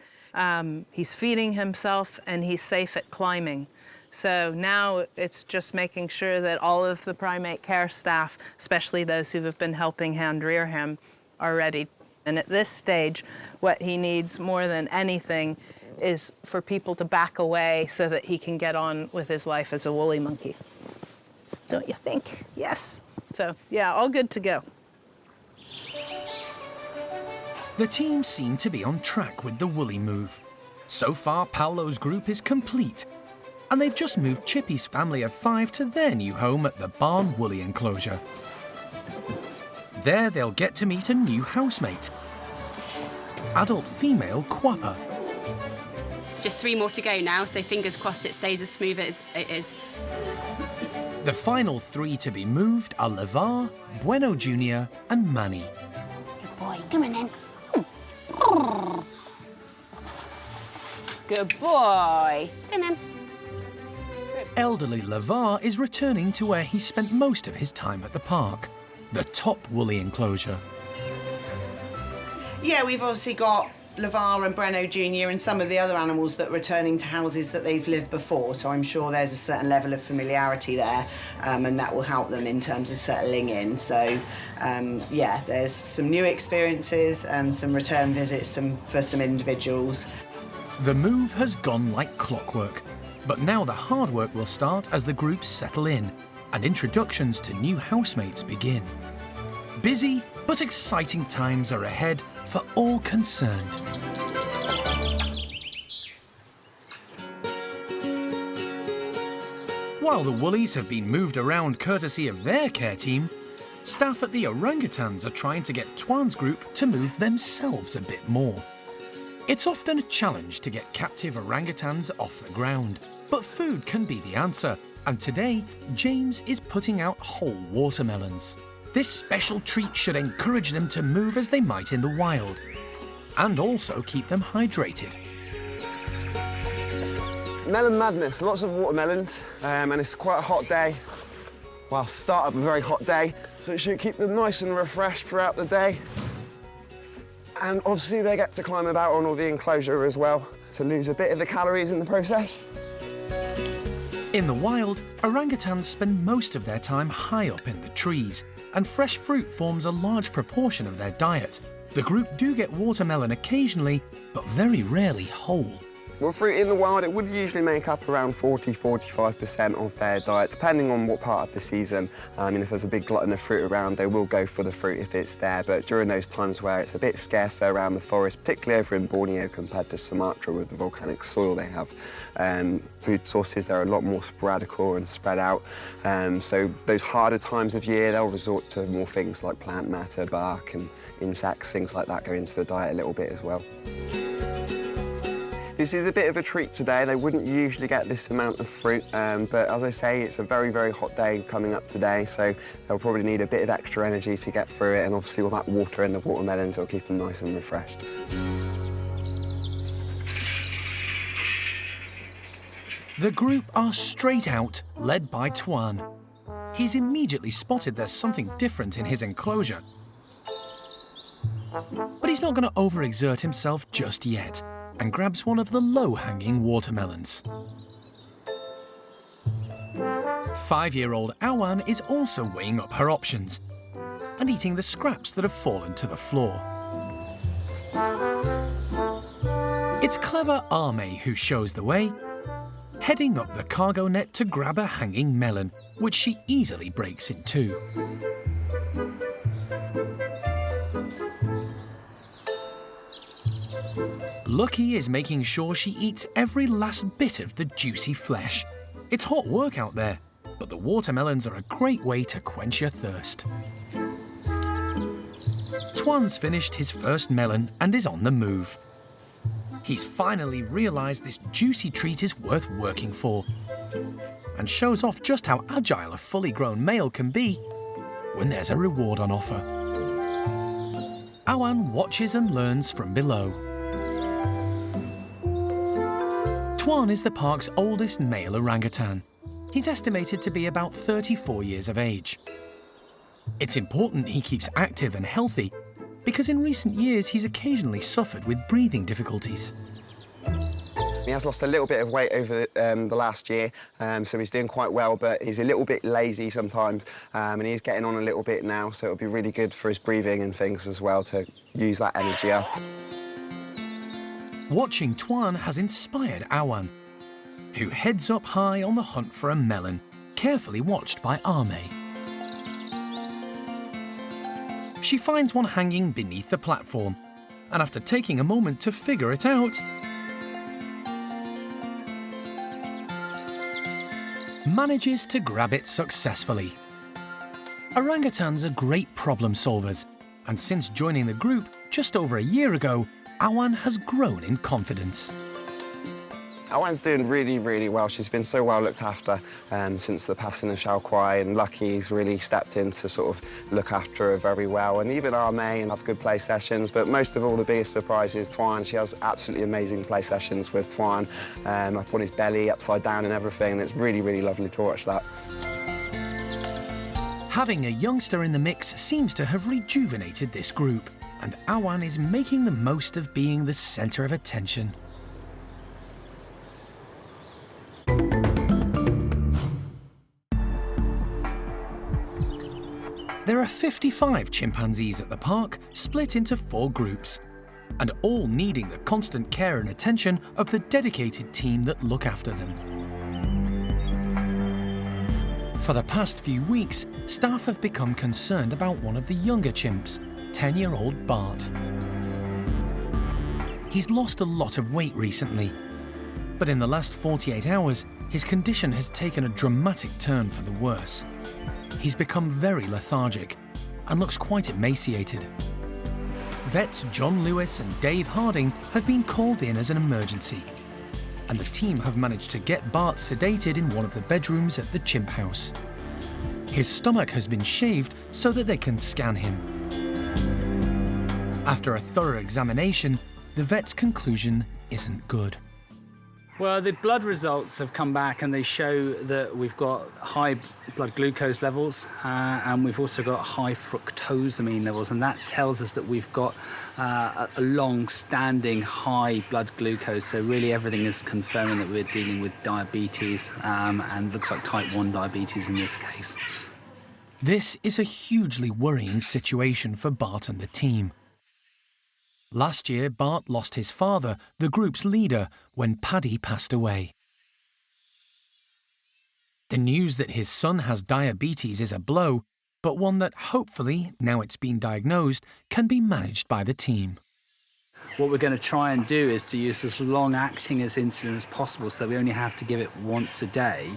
he's feeding himself, and he's safe at climbing. So now it's just making sure that all of the primate care staff, especially those who have been helping hand rear him, are ready. And at this stage, what he needs more than anything is for people to back away so that he can get on with his life as a woolly monkey. Don't you think? Yes. So, yeah, all good to go. The team seem to be on track with the woolly move. So far, Paolo's group is complete, and they've just moved Chippy's family of 5 to their new home at the barn woolly enclosure. There they'll get to meet a new housemate, adult female Quapper. Just 3 more to go now, so fingers crossed it stays as smooth as it is. The final 3 to be moved are Levar, Bueno Jr. and Manny. Good boy, come on then. Good boy. Come on. Elderly Levar is returning to where he spent most of his time at the park, the top woolly enclosure. Yeah, we've obviously got Levar and Breno Jr. and some of the other animals that are returning to houses that they've lived before, so I'm sure there's a certain level of familiarity there, and that will help them in terms of settling in. So, yeah, there's some new experiences and some return visits for some individuals. The move has gone like clockwork, but now the hard work will start as the groups settle in and introductions to new housemates begin. Busy but exciting times are ahead for all concerned. While the woolies have been moved around courtesy of their care team, staff at the orangutans are trying to get Tuan's group to move themselves a bit more. It's often a challenge to get captive orangutans off the ground, but food can be the answer, and today James is putting out whole watermelons. This special treat should encourage them to move as they might in the wild, and also keep them hydrated. Melon madness, lots of watermelons, and it's quite a hot day. Well, start of a very hot day, so it should keep them nice and refreshed throughout the day. And obviously they get to climb about on all the enclosure as well, to lose a bit of the calories in the process. In the wild, orangutans spend most of their time high up in the trees, and fresh fruit forms a large proportion of their diet. The group do get watermelon occasionally, but very rarely whole. Well, fruit in the wild, it would usually make up around 40–45% of their diet, depending on what part of the season. If there's a big glutton of fruit around, they will go for the fruit if it's there. But during those times where it's a bit scarcer around the forest, particularly over in Borneo compared to Sumatra with the volcanic soil they have, food sources there are a lot more sporadical and spread out. So those harder times of year, they'll resort to more things like plant matter, bark and insects, things like that go into the diet a little bit as well. This is a bit of a treat today. They wouldn't usually get this amount of fruit, but as I say, it's a very, very hot day coming up today, so they'll probably need a bit of extra energy to get through it, and obviously all that water in the watermelons will keep them nice and refreshed. The group are straight out, led by Tuan. He's immediately spotted there's something different in his enclosure. But he's not going to overexert himself just yet, and grabs one of the low-hanging watermelons. 5-year-old Awan is also weighing up her options and eating the scraps that have fallen to the floor. It's clever Ame who shows the way, heading up the cargo net to grab a hanging melon, which she easily breaks in two. Lucky is making sure she eats every last bit of the juicy flesh. It's hot work out there, but the watermelons are a great way to quench your thirst. Twan's finished his first melon and is on the move. He's finally realised this juicy treat is worth working for, and shows off just how agile a fully grown male can be when there's a reward on offer. Awan watches and learns from below. Twan is the park's oldest male orangutan. He's estimated to be about 34 years of age. It's important he keeps active and healthy because in recent years he's occasionally suffered with breathing difficulties. He has lost a little bit of weight over the last year, so he's doing quite well, but he's a little bit lazy sometimes, and he's getting on a little bit now, so it'll be really good for his breathing and things as well to use that energy up. Watching Twan has inspired Awan, who heads up high on the hunt for a melon, carefully watched by Ame. She finds one hanging beneath the platform, and after taking a moment to figure it out, manages to grab it successfully. Orangutans are great problem solvers, and since joining the group just over a year ago, Awan has grown in confidence. Awan's doing really, really well. She's been so well looked after since the passing of Xiao Kuai, and Lucky's really stepped in to sort of look after her very well. And even Ame and have good play sessions, but most of all, the biggest surprise is Twan. She has absolutely amazing play sessions with Twan, up on his belly, upside down and everything, and it's really, really lovely to watch that. Having a youngster in the mix seems to have rejuvenated this group, and Awan is making the most of being the centre of attention. There are 55 chimpanzees at the park, split into 4 groups, and all needing the constant care and attention of the dedicated team that look after them. For the past few weeks, staff have become concerned about one of the younger chimps, 10-year-old Bart. He's lost a lot of weight recently, but in the last 48 hours, his condition has taken a dramatic turn for the worse. He's become very lethargic and looks quite emaciated. Vets John Lewis and Dave Harding have been called in as an emergency, and the team have managed to get Bart sedated in one of the bedrooms at the chimp house. His stomach has been shaved so that they can scan him. After a thorough examination, the vet's conclusion isn't good. Well, the blood results have come back and they show that we've got high blood glucose levels and we've also got high fructosamine levels, and that tells us that we've got a long-standing high blood glucose. So really everything is confirming that we're dealing with diabetes and looks like type 1 diabetes in this case. This is a hugely worrying situation for Bart and the team. Last year, Bart lost his father, the group's leader, when Paddy passed away. The news that his son has diabetes is a blow, but one that hopefully, now it's been diagnosed, can be managed by the team. What we're going to try and do is to use as long-acting as insulin as possible so that we only have to give it once a day.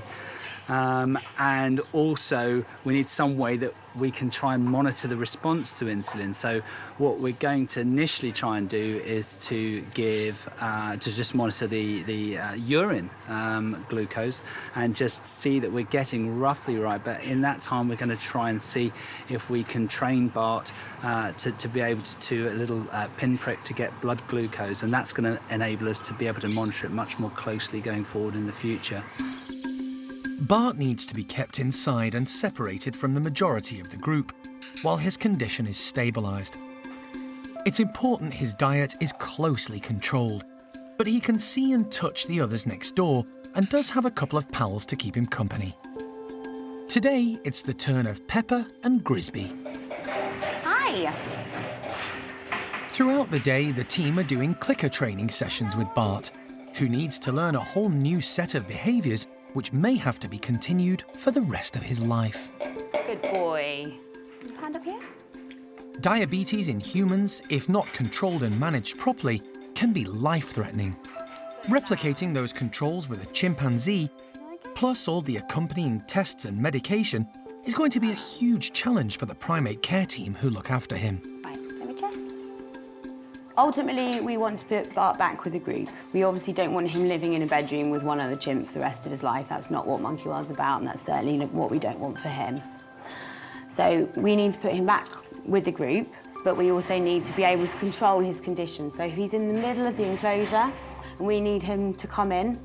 And also we need some way that we can try and monitor the response to insulin. So what we're going to initially try and do is to give, to just monitor the urine glucose and just see that we're getting roughly right. But in that time, we're going to try and see if we can train Bart to be able to do a little pinprick to get blood glucose. And that's going to enable us to be able to monitor it much more closely going forward in the future. Bart needs to be kept inside and separated from the majority of the group while his condition is stabilised. It's important his diet is closely controlled, but he can see and touch the others next door and does have a couple of pals to keep him company. Today, it's the turn of Pepper and Grisby. Hi. Throughout the day, the team are doing clicker training sessions with Bart, who needs to learn a whole new set of behaviours which may have to be continued for the rest of his life. Good boy. Hand up here. Diabetes in humans, if not controlled and managed properly, can be life-threatening. Replicating those controls with a chimpanzee, plus all the accompanying tests and medication, is going to be a huge challenge for the primate care team who look after him. Right, let me test. Ultimately, we want to put Bart back with the group. We obviously don't want him living in a bedroom with one other chimp for the rest of his life. That's not what Monkey World's about, and that's certainly what we don't want for him. So we need to put him back with the group, but we also need to be able to control his condition. So if he's in the middle of the enclosure and we need him to come in,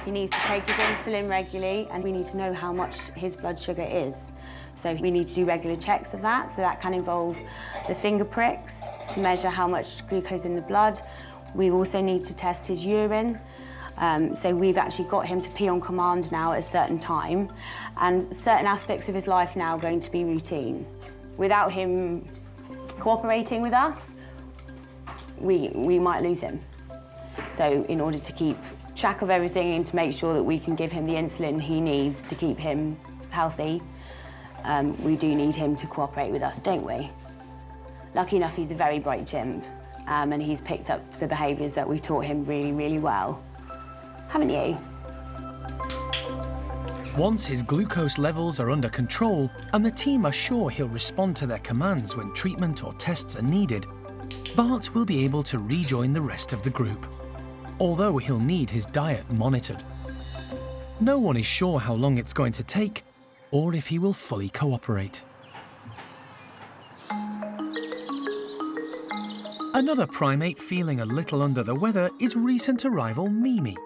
he needs to take his insulin regularly, and we need to know how much his blood sugar is. So we need to do regular checks of that. So that can involve the finger pricks to measure how much glucose in the blood. We also need to test his urine. So we've actually got him to pee on command now at a certain time, and certain aspects of his life now are going to be routine. Without him cooperating with us, we might lose him. So in order to keep track of everything and to make sure that we can give him the insulin he needs to keep him healthy, we do need him to cooperate with us, don't we? Lucky enough, he's a very bright chimp, and he's picked up the behaviours that we've taught him really, really well. Haven't you? Once his glucose levels are under control and the team are sure he'll respond to their commands when treatment or tests are needed, Bart will be able to rejoin the rest of the group, although he'll need his diet monitored. No one is sure how long it's going to take or if he will fully cooperate. Another primate feeling a little under the weather is recent arrival Mimi.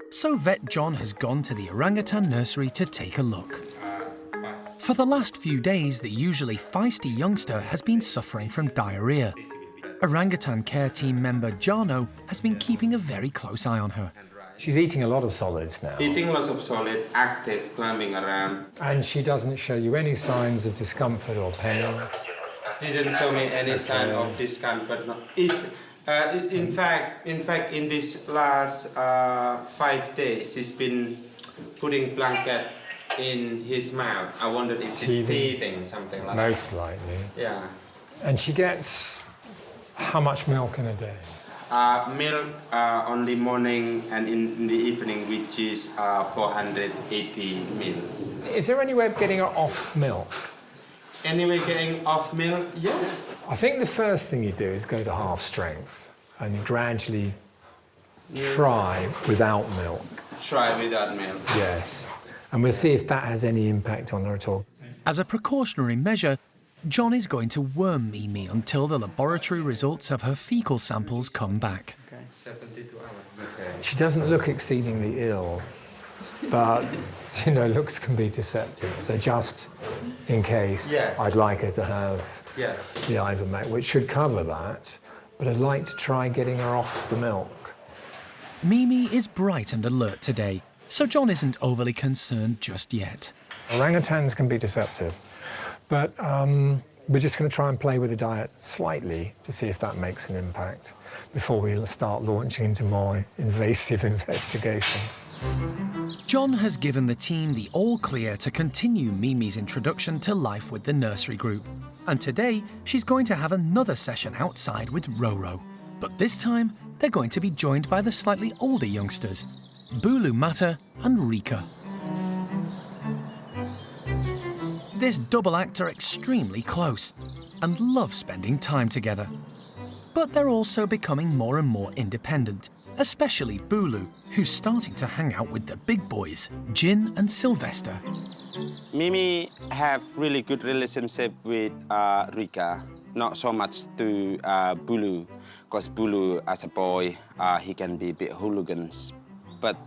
So vet John has gone to the orangutan nursery to take a look. For the last few days, the usually feisty youngster has been suffering from diarrhea. Orangutan care team member Jarno has been keeping a very close eye on her. She's eating a lot of solids now. Eating lots of solid, active, climbing around. And she doesn't show you any signs of discomfort or pain? Didn't show me any sign of discomfort. No. It's, in fact, in this last 5 days, he's been putting blanket in his mouth. I wondered if she's teething, something like that. Most likely. Yeah. And she gets how much milk in a day? Milk on the morning and in the evening, which is 480 ml. Is there any way of getting her off milk? Any way getting off milk? Yeah. I think the first thing you do is go to half strength and you gradually try without milk. Try without milk. Yes. And we'll see if that has any impact on her at all. As a precautionary measure, John is going to worm Mimi until the laboratory results of her fecal samples come back. Okay. 72 hours. Okay. She doesn't look exceedingly ill, but, you know, looks can be deceptive. So just in case, I'd like her to have the Ivermectin, which should cover that, but I'd like to try getting her off the milk. Mimi is bright and alert today, so John isn't overly concerned just yet. Orangutans can be deceptive, but we're just going to try and play with the diet slightly to see if that makes an impact before we start launching into more invasive investigations. John has given the team the all-clear to continue Mimi's introduction to life with the nursery group, and today she's going to have another session outside with Roro. But this time, they're going to be joined by the slightly older youngsters, Bulu Mata and Rika. This double act are extremely close and love spending time together. But they're also becoming more and more independent, especially Bulu, who's starting to hang out with the big boys, Jin and Sylvester. Mimi have really good relationship with Rika, not so much to Bulu, because Bulu, as a boy, he can be a bit hooligans. But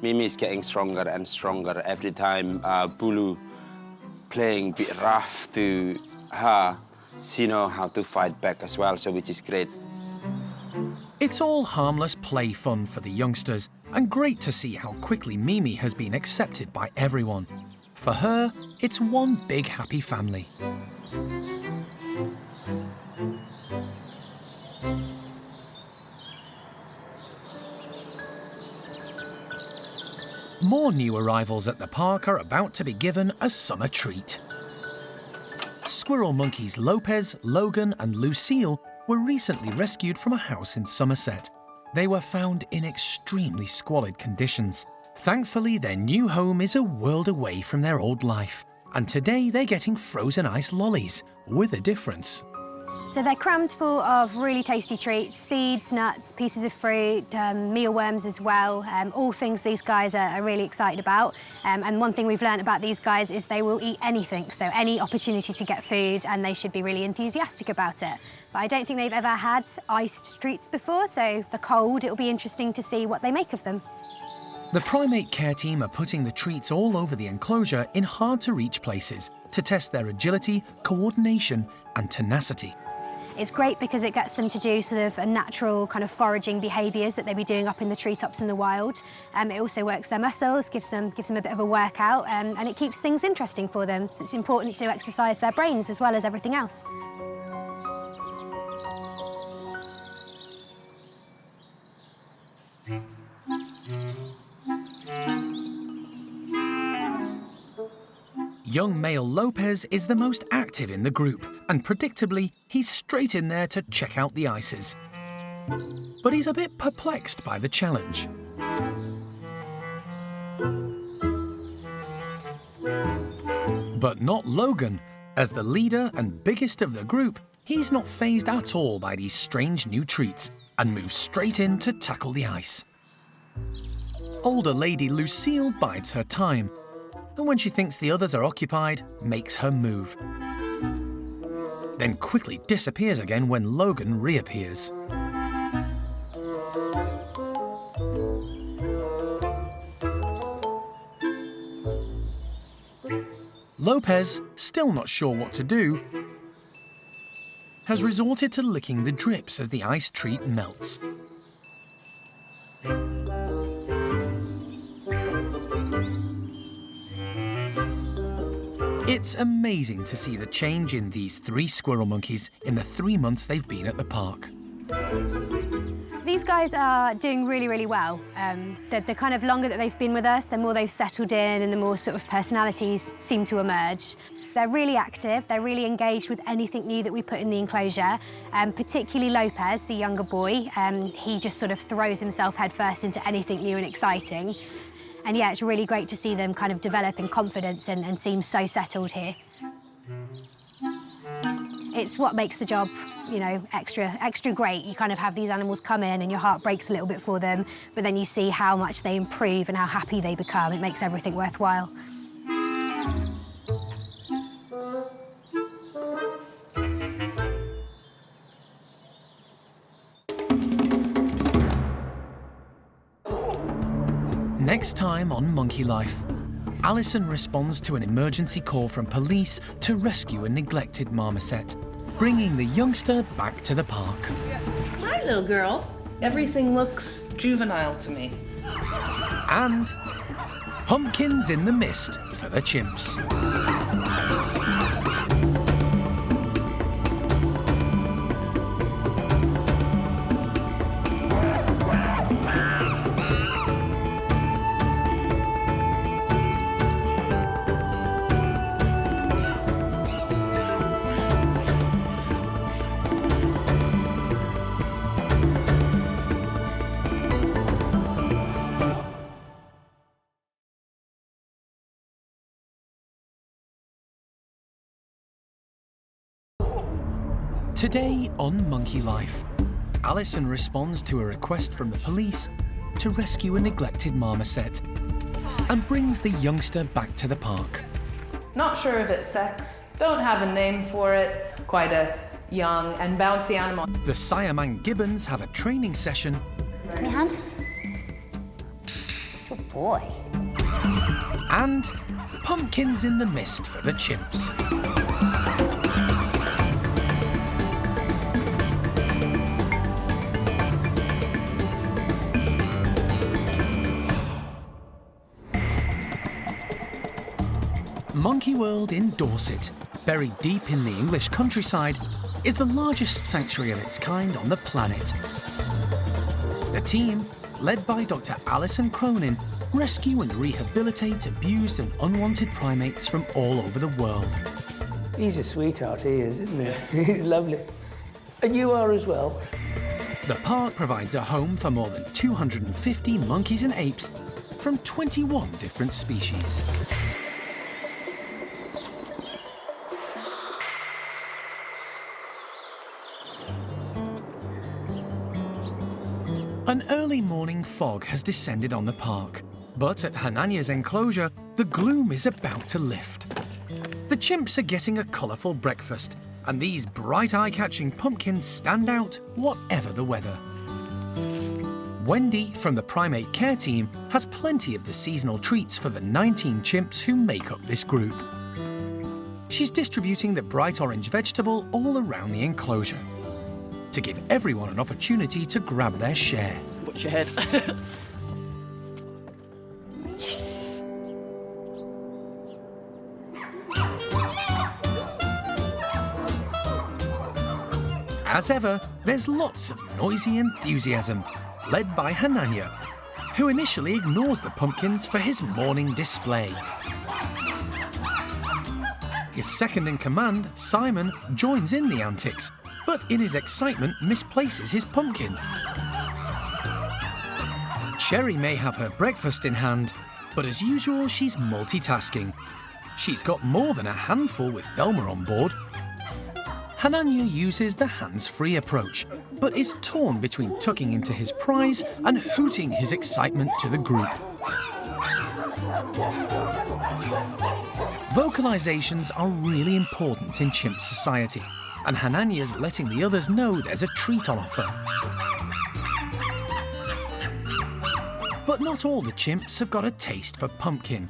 Mimi is getting stronger and stronger every time Bulu playing a bit rough to her. She knows how to fight back as well, so which is great. It's all harmless play fun for the youngsters, and great to see how quickly Mimi has been accepted by everyone. For her, it's one big happy family. More new arrivals at the park are about to be given a summer treat. Squirrel monkeys Lopez, Logan and Lucille were recently rescued from a house in Somerset. They were found in extremely squalid conditions. Thankfully, their new home is a world away from their old life. And today they're getting frozen ice lollies, with a difference. So they're crammed full of really tasty treats, seeds, nuts, pieces of fruit, mealworms as well, all things these guys are really excited about. And one thing we've learned about these guys is they will eat anything, so any opportunity to get food, and they should be really enthusiastic about it. But I don't think they've ever had iced treats before, so the cold, it'll be interesting to see what they make of them. The primate care team are putting the treats all over the enclosure in hard-to-reach places to test their agility, coordination and tenacity. It's great because it gets them to do sort of a natural kind of foraging behaviours that they'd be doing up in the treetops in the wild. It also works their muscles, gives them a bit of a workout, and it keeps things interesting for them. So it's important to exercise their brains as well as everything else. Young male Lopez is the most active in the group, and predictably, he's straight in there to check out the ices. But he's a bit perplexed by the challenge. But not Logan. As the leader and biggest of the group, he's not fazed at all by these strange new treats and moves straight in to tackle the ice. Older lady Lucille bides her time, and when she thinks the others are occupied, makes her move. Then quickly disappears again when Logan reappears. Lopez, still not sure what to do, has resorted to licking the drips as the ice treat melts. It's amazing to see the change in these 3 squirrel monkeys in the 3 months they've been at the park. These guys are doing really, really well. The kind of longer that they've been with us, the more they've settled in and the more sort of personalities seem to emerge. They're really active, they're really engaged with anything new that we put in the enclosure, particularly Lopez, the younger boy. He just sort of throws himself headfirst into anything new and exciting. And yeah, it's really great to see them kind of develop in confidence and seem so settled here. It's what makes the job, you know, extra great. You kind of have these animals come in and your heart breaks a little bit for them, but then you see how much they improve and how happy they become. It makes everything worthwhile. Next time on Monkey Life, Alison responds to an emergency call from police to rescue a neglected marmoset, bringing the youngster back to the park. Hi, little girl. Everything looks juvenile to me. And pumpkins in the mist for the chimps. Today on Monkey Life, Alison responds to a request from the police to rescue a neglected marmoset and brings the youngster back to the park. Not sure of its sex, don't have a name for it, quite a young and bouncy animal. The siamang gibbons have a training session. Give me a hand. Good boy. And pumpkins in the mist for the chimps. Monkey World in Dorset, buried deep in the English countryside, is the largest sanctuary of its kind on the planet. The team, led by Dr. Alison, rescue and rehabilitate abused and unwanted primates from all over the world. He's a sweetheart, he is, isn't he? He's lovely. And you are as well. The park provides a home for more than 250 monkeys and apes from 21 different species. An early morning fog has descended on the park, but at Hananya's enclosure, the gloom is about to lift. The chimps are getting a colourful breakfast, and these bright eye-catching pumpkins stand out whatever the weather. Wendy from the primate care team has plenty of the seasonal treats for the 19 chimps who make up this group. She's distributing the bright orange vegetable all around the enclosure to give everyone an opportunity to grab their share. Watch your head. Yes! As ever, there's lots of noisy enthusiasm, led by Hananya, who initially ignores the pumpkins for his morning display. His second in command, Simon, joins in the antics, but in his excitement misplaces his pumpkin. Cherry may have her breakfast in hand, but as usual she's multitasking. She's got more than a handful with Thelma on board. Hananya uses the hands-free approach, but is torn between tucking into his prize and hooting his excitement to the group. Vocalizations are really important in chimp society, and Hananya's letting the others know there's a treat on offer. But not all the chimps have got a taste for pumpkin.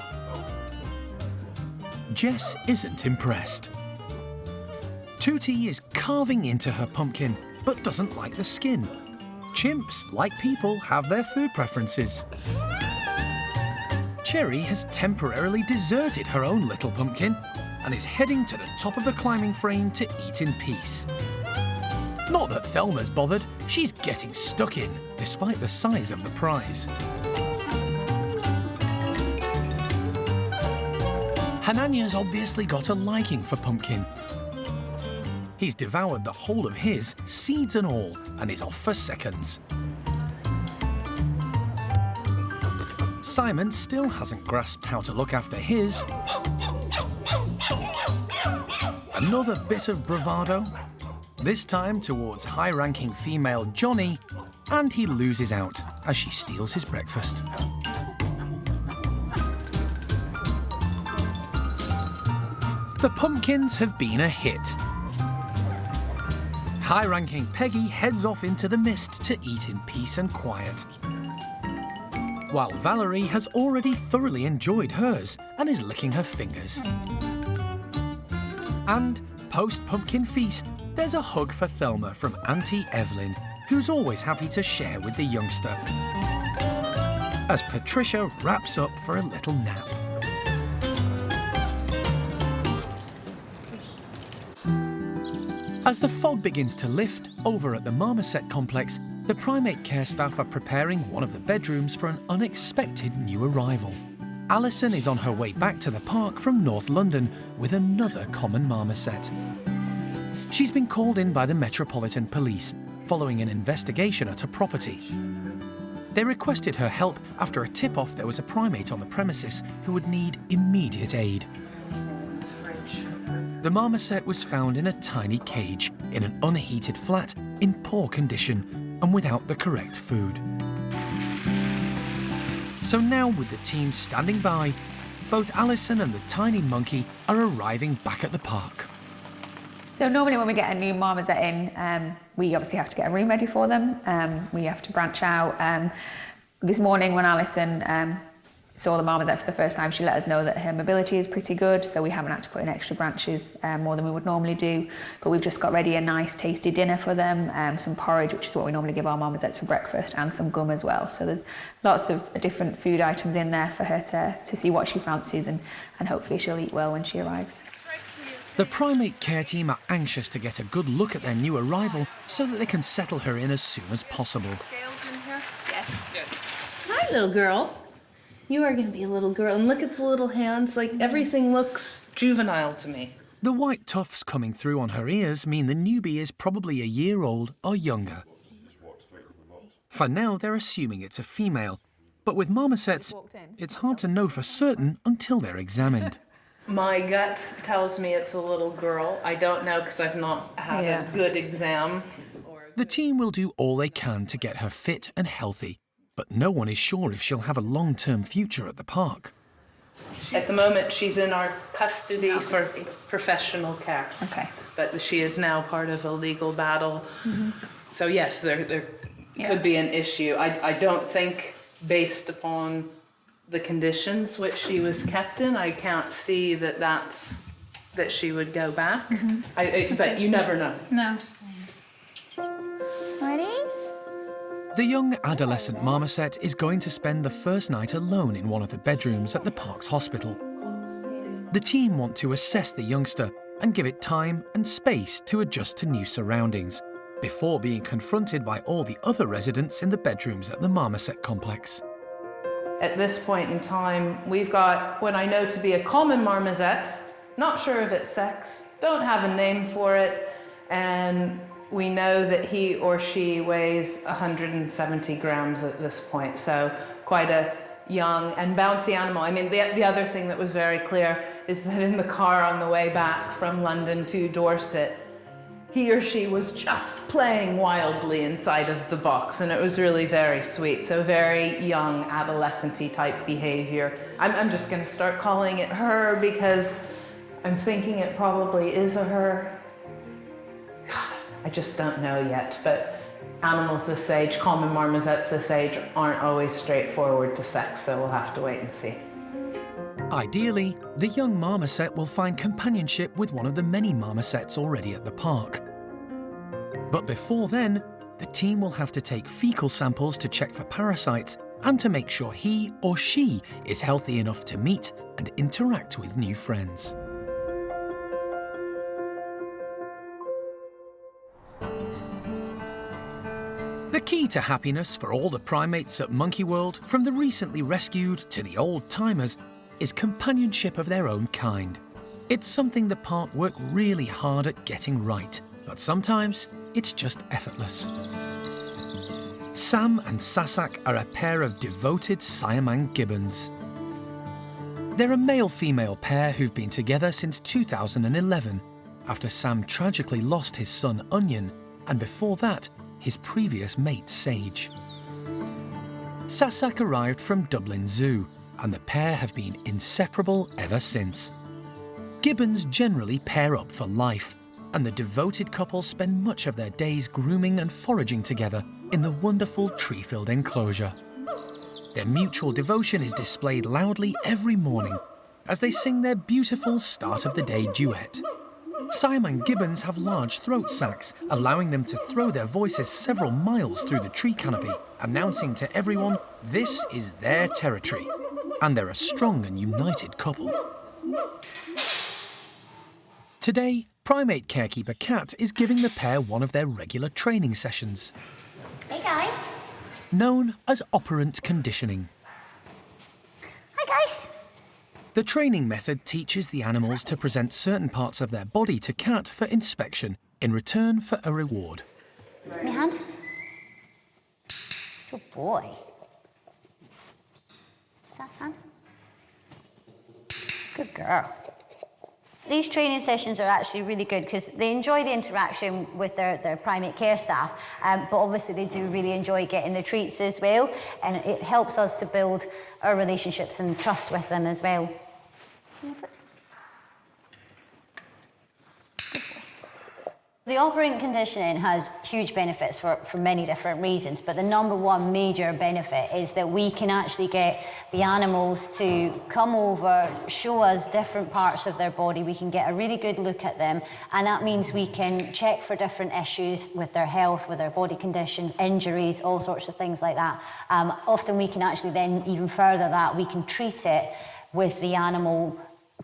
Jess isn't impressed. Tootie is carving into her pumpkin, but doesn't like the skin. Chimps, like people, have their food preferences. Cherry has temporarily deserted her own little pumpkin and is heading to the top of the climbing frame to eat in peace. Not that Thelma's bothered, she's getting stuck in, despite the size of the prize. Hananya's obviously got a liking for pumpkin. He's devoured the whole of his, seeds and all, and is off for seconds. Simon still hasn't grasped how to look after his. Another bit of bravado, this time towards high-ranking female Johnny, and he loses out as she steals his breakfast. The pumpkins have been a hit. High-ranking Peggy heads off into the mist to eat in peace and quiet, while Valerie has already thoroughly enjoyed hers and is licking her fingers. And post-pumpkin feast, there's a hug for Thelma from Auntie Evelyn, who's always happy to share with the youngster, as Patricia wraps up for a little nap. As the fog begins to lift over at the marmoset complex, the primate care staff are preparing one of the bedrooms for an unexpected new arrival. Alison is on her way back to the park from North London with another common marmoset. She's been called in by the Metropolitan Police following an investigation at a property. They requested her help after a tip-off there was a primate on the premises who would need immediate aid. The marmoset was found in a tiny cage in an unheated flat in poor condition and without the correct food. So now, with the team standing by, both Alison and the tiny monkey are arriving back at the park. So normally when we get a new marmoset in, we obviously have to get a room ready for them. We have to branch out. This morning when Alison saw the marmoset for the first time, she let us know that her mobility is pretty good, so we haven't had to put in extra branches more than we would normally do. But we've just got ready a nice tasty dinner for them, some porridge, which is what we normally give our marmosets for breakfast, and some gum as well. So there's lots of different food items in there for her to see what she fancies, and hopefully she'll eat well when she arrives. The primate care team are anxious to get a good look at their new arrival so that they can settle her in as soon as possible. Hi, little girl. You are going to be a little girl, and look at the little hands, like everything looks juvenile to me. The white tufts coming through on her ears mean the newbie is probably a year old or younger. For now, they're assuming it's a female, but with marmosets, it's hard to know for certain until they're examined. My gut tells me it's a little girl. I don't know because I've not had a good exam. The team will do all they can to get her fit and healthy, but no one is sure if she'll have a long-term future at the park. At the moment, she's in our custody for professional care. Okay. But she is now part of a legal battle. So yes, there could be an issue. I don't think, based upon the conditions which she was kept in, I can't see that she would go back. But you never know. No. Ready? The young adolescent marmoset is going to spend the first night alone in one of the bedrooms at the park's hospital. The team want to assess the youngster and give it time and space to adjust to new surroundings before being confronted by all the other residents in the bedrooms at the marmoset complex. At this point in time, we've got what I know to be a common marmoset, not sure of its sex, don't have a name for it, and we know that he or she weighs 170 grams at this point, so quite a young and bouncy animal. I mean, the other thing that was very clear is that in the car on the way back from London to Dorset, he or she was just playing wildly inside of the box, and it was really very sweet. So very young, adolescent-y type behavior. I'm just going to start calling it her because I'm thinking it probably is a her. God, I just don't know yet, but animals this age, common marmosets this age, aren't always straightforward to sex, so we'll have to wait and see. Ideally, the young marmoset will find companionship with one of the many marmosets already at the park. But before then, the team will have to take fecal samples to check for parasites and to make sure he or she is healthy enough to meet and interact with new friends. The key to happiness for all the primates at Monkey World, from the recently rescued to the old-timers, is companionship of their own kind. It's something the park work really hard at getting right, but sometimes it's just effortless. Sam and Sasak are a pair of devoted siamang gibbons. They're a male-female pair who've been together since 2011, after Sam tragically lost his son Onion, and before that, his previous mate Sage. Sasak arrived from Dublin Zoo, and the pair have been inseparable ever since. Gibbons generally pair up for life, and the devoted couple spend much of their days grooming and foraging together in the wonderful tree-filled enclosure. Their mutual devotion is displayed loudly every morning as they sing their beautiful start-of-the-day duet. Siamang gibbons have large throat sacs, allowing them to throw their voices several miles through the tree canopy, announcing to everyone this is their territory. And they're a strong and united couple. Today, primate carekeeper Kat is giving the pair one of their regular training sessions. Hey guys. Known as operant conditioning. Hi guys. The training method teaches the animals to present certain parts of their body to Kat for inspection in return for a reward. My hand. Good boy. Is that hand? Good girl. These training sessions are actually really good because they enjoy the interaction with their primate care staff, but obviously they do really enjoy getting the treats as well, and it helps us to build our relationships and trust with them as well. The operant conditioning has huge benefits for many different reasons, but the number one major benefit is that we can actually get the animals to come over, show us different parts of their body. We can get a really good look at them, and that means we can check for different issues with their health, with their body condition, injuries, all sorts of things like that. Often we can actually then even further that, we can treat it with the animal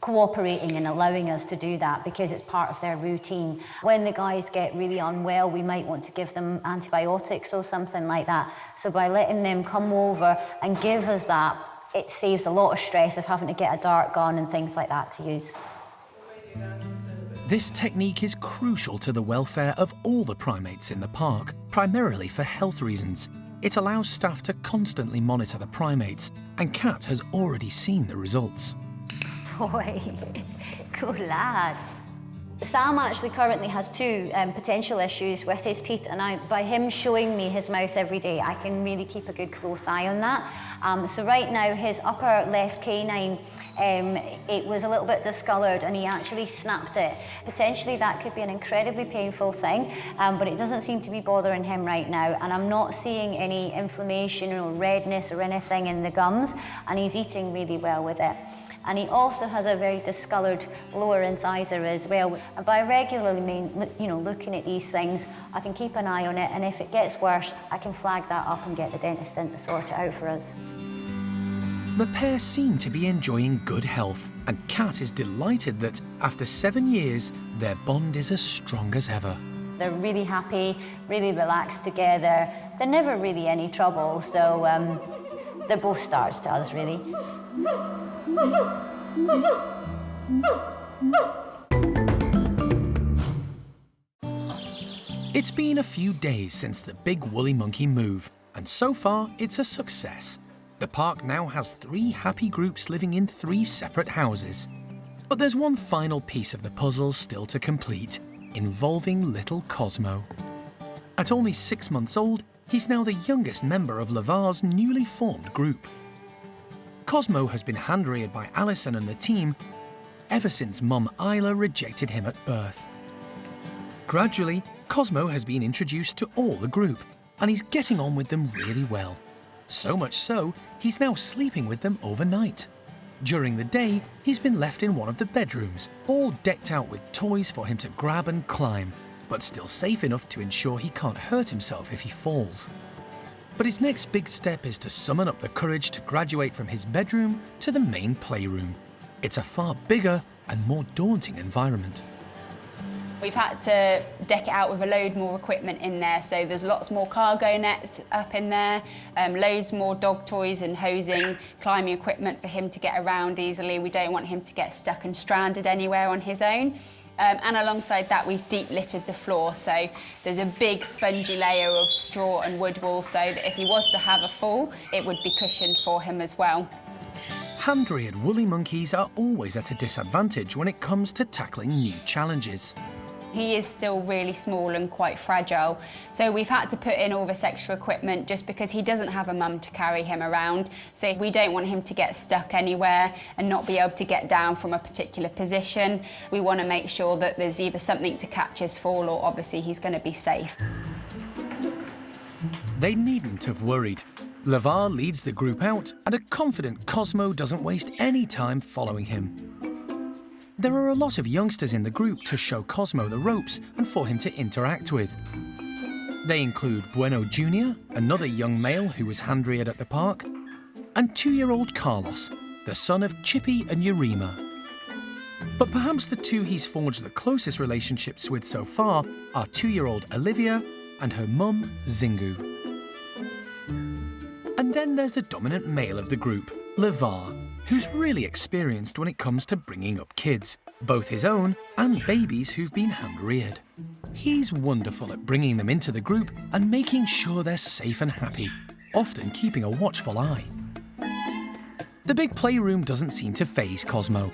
cooperating and allowing us to do that because it's part of their routine. When the guys get really unwell, we might want to give them antibiotics or something like that. So by letting them come over and give us that, it saves a lot of stress of having to get a dart gun and things like that to use. This technique is crucial to the welfare of all the primates in the park, primarily for health reasons. It allows staff to constantly monitor the primates, and Kat has already seen the results. Boy, cool lad. Sam actually currently has two potential issues with his teeth, and by him showing me his mouth every day, I can really keep a good close eye on that. So right now, his upper left canine, it was a little bit discoloured and he actually snapped it. Potentially that could be an incredibly painful thing, but it doesn't seem to be bothering him right now, and I'm not seeing any inflammation or redness or anything in the gums, and he's eating really well with it. And he also has a very discoloured lower incisor as well. And by regularly, looking at these things, I can keep an eye on it, and if it gets worse, I can flag that up and get the dentist in to sort it out for us. The pair seem to be enjoying good health, and Kat is delighted that, after 7 years, their bond is as strong as ever. They're really happy, really relaxed together. They're never really any trouble, so they're both stars to us, really. It's been a few days since the big woolly monkey move, and so far it's a success. The park now has 3 happy groups living in 3 separate houses. But there's one final piece of the puzzle still to complete, involving little Cosmo. At only 6 months old, he's now the youngest member of Lavar's newly formed group. Cosmo has been hand-reared by Alison and the team ever since Mum Isla rejected him at birth. Gradually, Cosmo has been introduced to all the group, and he's getting on with them really well. So much so, he's now sleeping with them overnight. During the day, he's been left in one of the bedrooms, all decked out with toys for him to grab and climb, but still safe enough to ensure he can't hurt himself if he falls. But his next big step is to summon up the courage to graduate from his bedroom to the main playroom. It's a far bigger and more daunting environment. We've had to deck it out with a load more equipment in there, so there's lots more cargo nets up in there, loads more dog toys and hosing, climbing equipment for him to get around easily. We don't want him to get stuck and stranded anywhere on his own. And alongside that, we've deep littered the floor, so there's a big spongy layer of straw and wood wool, so that if he was to have a fall, it would be cushioned for him as well. Hand-reared woolly monkeys are always at a disadvantage when it comes to tackling new challenges. He is still really small and quite fragile, so we've had to put in all this extra equipment just because he doesn't have a mum to carry him around, so we don't want him to get stuck anywhere and not be able to get down from a particular position. We want to make sure that there's either something to catch his fall or obviously he's going to be safe. They needn't have worried. Lavar leads the group out, and a confident Cosmo doesn't waste any time following him. There are a lot of youngsters in the group to show Cosmo the ropes and for him to interact with. They include Bueno Jr., another young male who was hand-reared at the park, and 2-year-old Carlos, the son of Chippy and Urema. But perhaps the two he's forged the closest relationships with so far are 2-year-old Olivia and her mum, Zingu. And then there's the dominant male of the group, Lavar, who's really experienced when it comes to bringing up kids, both his own and babies who've been hand-reared. He's wonderful at bringing them into the group and making sure they're safe and happy, often keeping a watchful eye. The big playroom doesn't seem to faze Cosmo.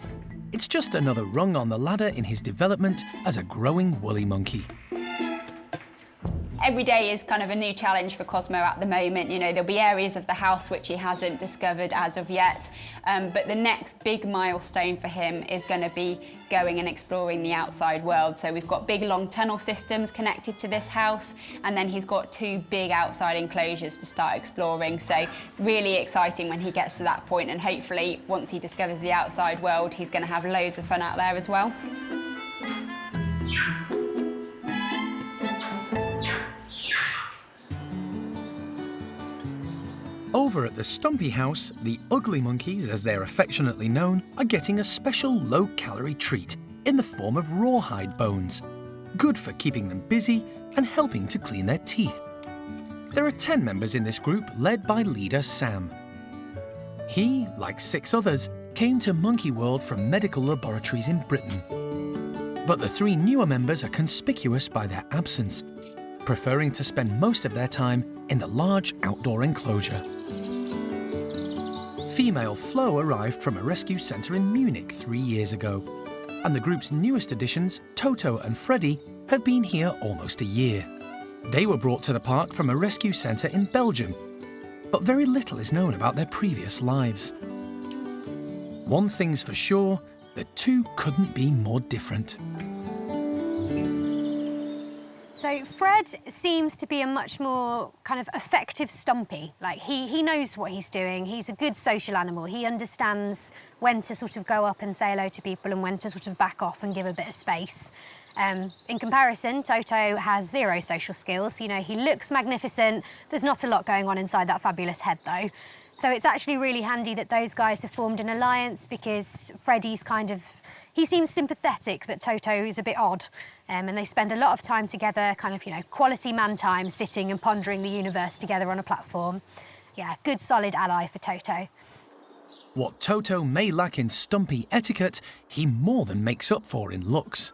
It's just another rung on the ladder in his development as a growing woolly monkey. Every day is kind of a new challenge for Cosmo at the moment. You know, there'll be areas of the house which he hasn't discovered as of yet, but the next big milestone for him is going to be going and exploring the outside world. So we've got big long tunnel systems connected to this house, and then he's got 2 big outside enclosures to start exploring. So really exciting when he gets to that point, and hopefully once he discovers the outside world, he's going to have loads of fun out there as well. Over at the Stumpy house, the ugly monkeys, as they're affectionately known, are getting a special low-calorie treat in the form of rawhide bones, good for keeping them busy and helping to clean their teeth. There are 10 members in this group, led by leader Sam. He, like 6 others, came to Monkey World from medical laboratories in Britain. But the 3 newer members are conspicuous by their absence, preferring to spend most of their time in the large outdoor enclosure. Female Flo arrived from a rescue centre in Munich 3 years ago, and the group's newest additions, Toto and Freddy, have been here almost a year. They were brought to the park from a rescue centre in Belgium, but very little is known about their previous lives. One thing's for sure, the 2 couldn't be more different. So Fred seems to be a much more kind of effective Stumpy. Like, he knows what he's doing. He's a good social animal. He understands when to sort of go up and say hello to people and when to sort of back off and give a bit of space. In comparison, Toto has 0 social skills. You know, he looks magnificent. There's not a lot going on inside that fabulous head, though. So it's actually really handy that those guys have formed an alliance, because Freddy's he seems sympathetic that Toto is a bit odd, and they spend a lot of time together, kind of, you know, quality man time, sitting and pondering the universe together on a platform. Yeah, good solid ally for Toto. What Toto may lack in Stumpy etiquette, he more than makes up for in looks.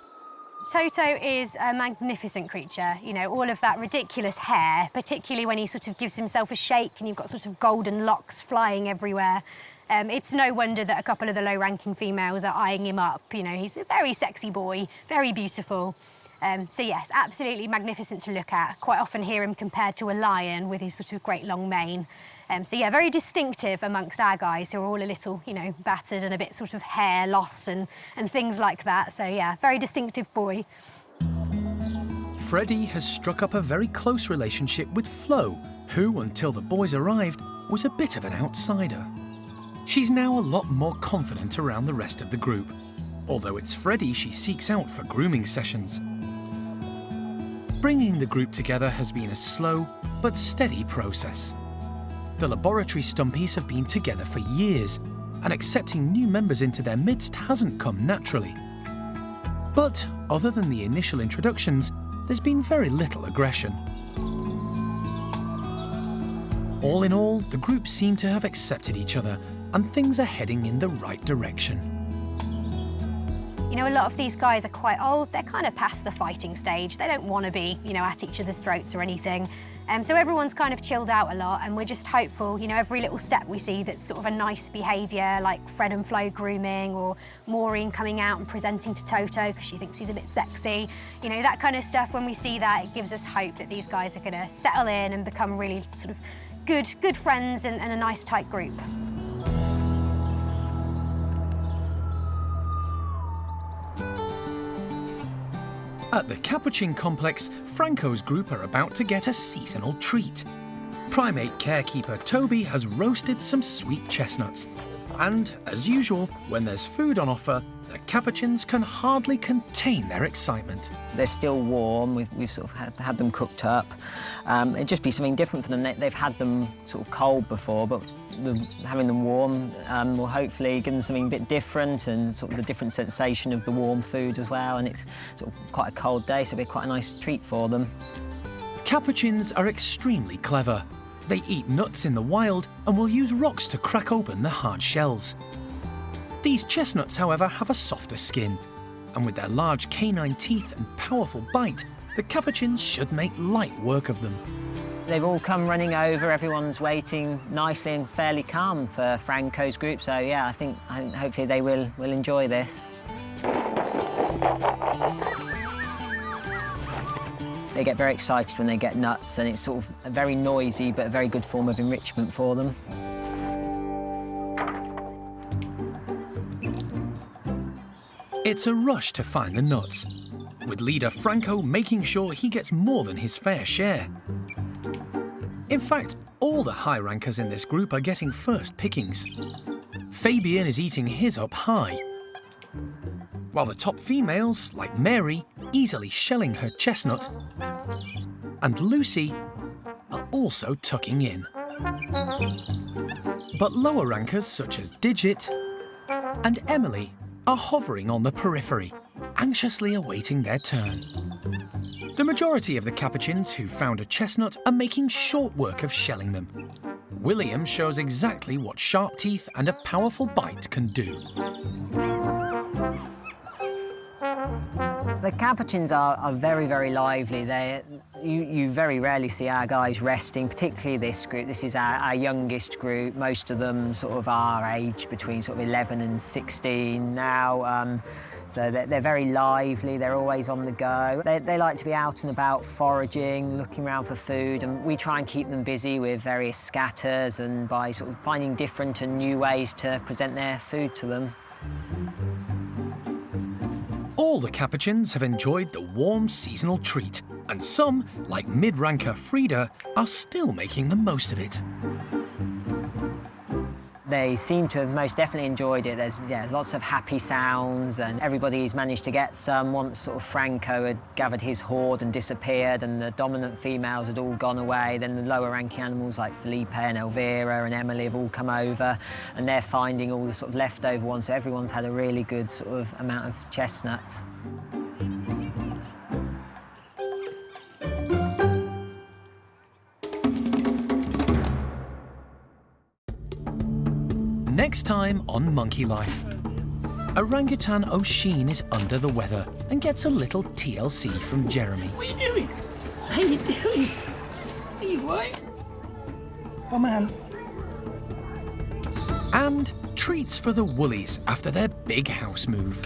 Toto is a magnificent creature. You know, all of that ridiculous hair, particularly when he sort of gives himself a shake and you've got sort of golden locks flying everywhere. It's no wonder that a couple of the low-ranking females are eyeing him up. You know, he's a very sexy boy, very beautiful. So yes, absolutely magnificent to look at. Quite often hear him compared to a lion with his sort of great long mane. So yeah, very distinctive amongst our guys who are all a little, you know, battered and a bit sort of hair loss and things like that. So yeah, very distinctive boy. Freddy has struck up a very close relationship with Flo, who, until the boys arrived, was a bit of an outsider. She's now a lot more confident around the rest of the group, although it's Freddy she seeks out for grooming sessions. Bringing the group together has been a slow but steady process. The laboratory Stumpies have been together for years, and accepting new members into their midst hasn't come naturally. But other than the initial introductions, there's been very little aggression. All in all, the group seem to have accepted each other, and things are heading in the right direction. You know, a lot of these guys are quite old. They're kind of past the fighting stage. They don't want to be, you know, at each other's throats or anything. So everyone's kind of chilled out a lot, and we're just hopeful, you know, every little step we see that's sort of a nice behaviour, like Fred and Flo grooming, or Maureen coming out and presenting to Toto because she thinks he's a bit sexy. You know, that kind of stuff, when we see that, it gives us hope that these guys are going to settle in and become really sort of good friends and a nice tight group. At the Capuchin complex, Franco's group are about to get a seasonal treat. Primate carekeeper Toby has roasted some sweet chestnuts. And, as usual, when there's food on offer, the Capuchins can hardly contain their excitement. They're still warm. We've sort of had them cooked up. It'd just be something different for them. They've had them sort of cold before, but having them warm will hopefully give them something a bit different, and sort of the different sensation of the warm food as well. And it's sort of quite a cold day, so it'll be quite a nice treat for them. Capuchins are extremely clever. They eat nuts in the wild and will use rocks to crack open the hard shells. These chestnuts, however, have a softer skin, and with their large canine teeth and powerful bite, the Capuchins should make light work of them. They've all come running over. Everyone's waiting nicely and fairly calm for Franco's group. So yeah, I think hopefully they will enjoy this. They get very excited when they get nuts, and it's sort of a very noisy but a very good form of enrichment for them. It's a rush to find the nuts, with leader Franco making sure he gets more than his fair share. In fact, all the high rankers in this group are getting first pickings. Fabian is eating his up high, while the top females, like Mary, easily shelling her chestnut, and Lucy are also tucking in. But lower rankers such as Digit and Emily are hovering on the periphery, anxiously awaiting their turn. The majority of the capuchins who found a chestnut are making short work of shelling them. William shows exactly what sharp teeth and a powerful bite can do. The capuchins are very, very lively. You very rarely see our guys resting, particularly this group. This is our youngest group. Most of them sort of our age, between sort of 11 and 16 now. So they're very lively, they're always on the go. They like to be out and about foraging, looking around for food, and we try and keep them busy with various scatters and by sort of finding different and new ways to present their food to them. All the capuchins have enjoyed the warm seasonal treat, and some, like mid-ranker Frida, are still making the most of it. They seem to have most definitely enjoyed it. There's lots of happy sounds, and everybody's managed to get some. Once sort of Franco had gathered his hoard and disappeared, and the dominant females had all gone away, then the lower ranking animals like Felipe and Elvira and Emily have all come over, and they're finding all the sort of leftover ones, so everyone's had a really good sort of amount of chestnuts. Next time on Monkey Life, orangutan O'Sheen is under the weather and gets a little TLC from Jeremy. What are you doing? How you doing? Are you right? Oh, man. And treats for the woolies after their big house move.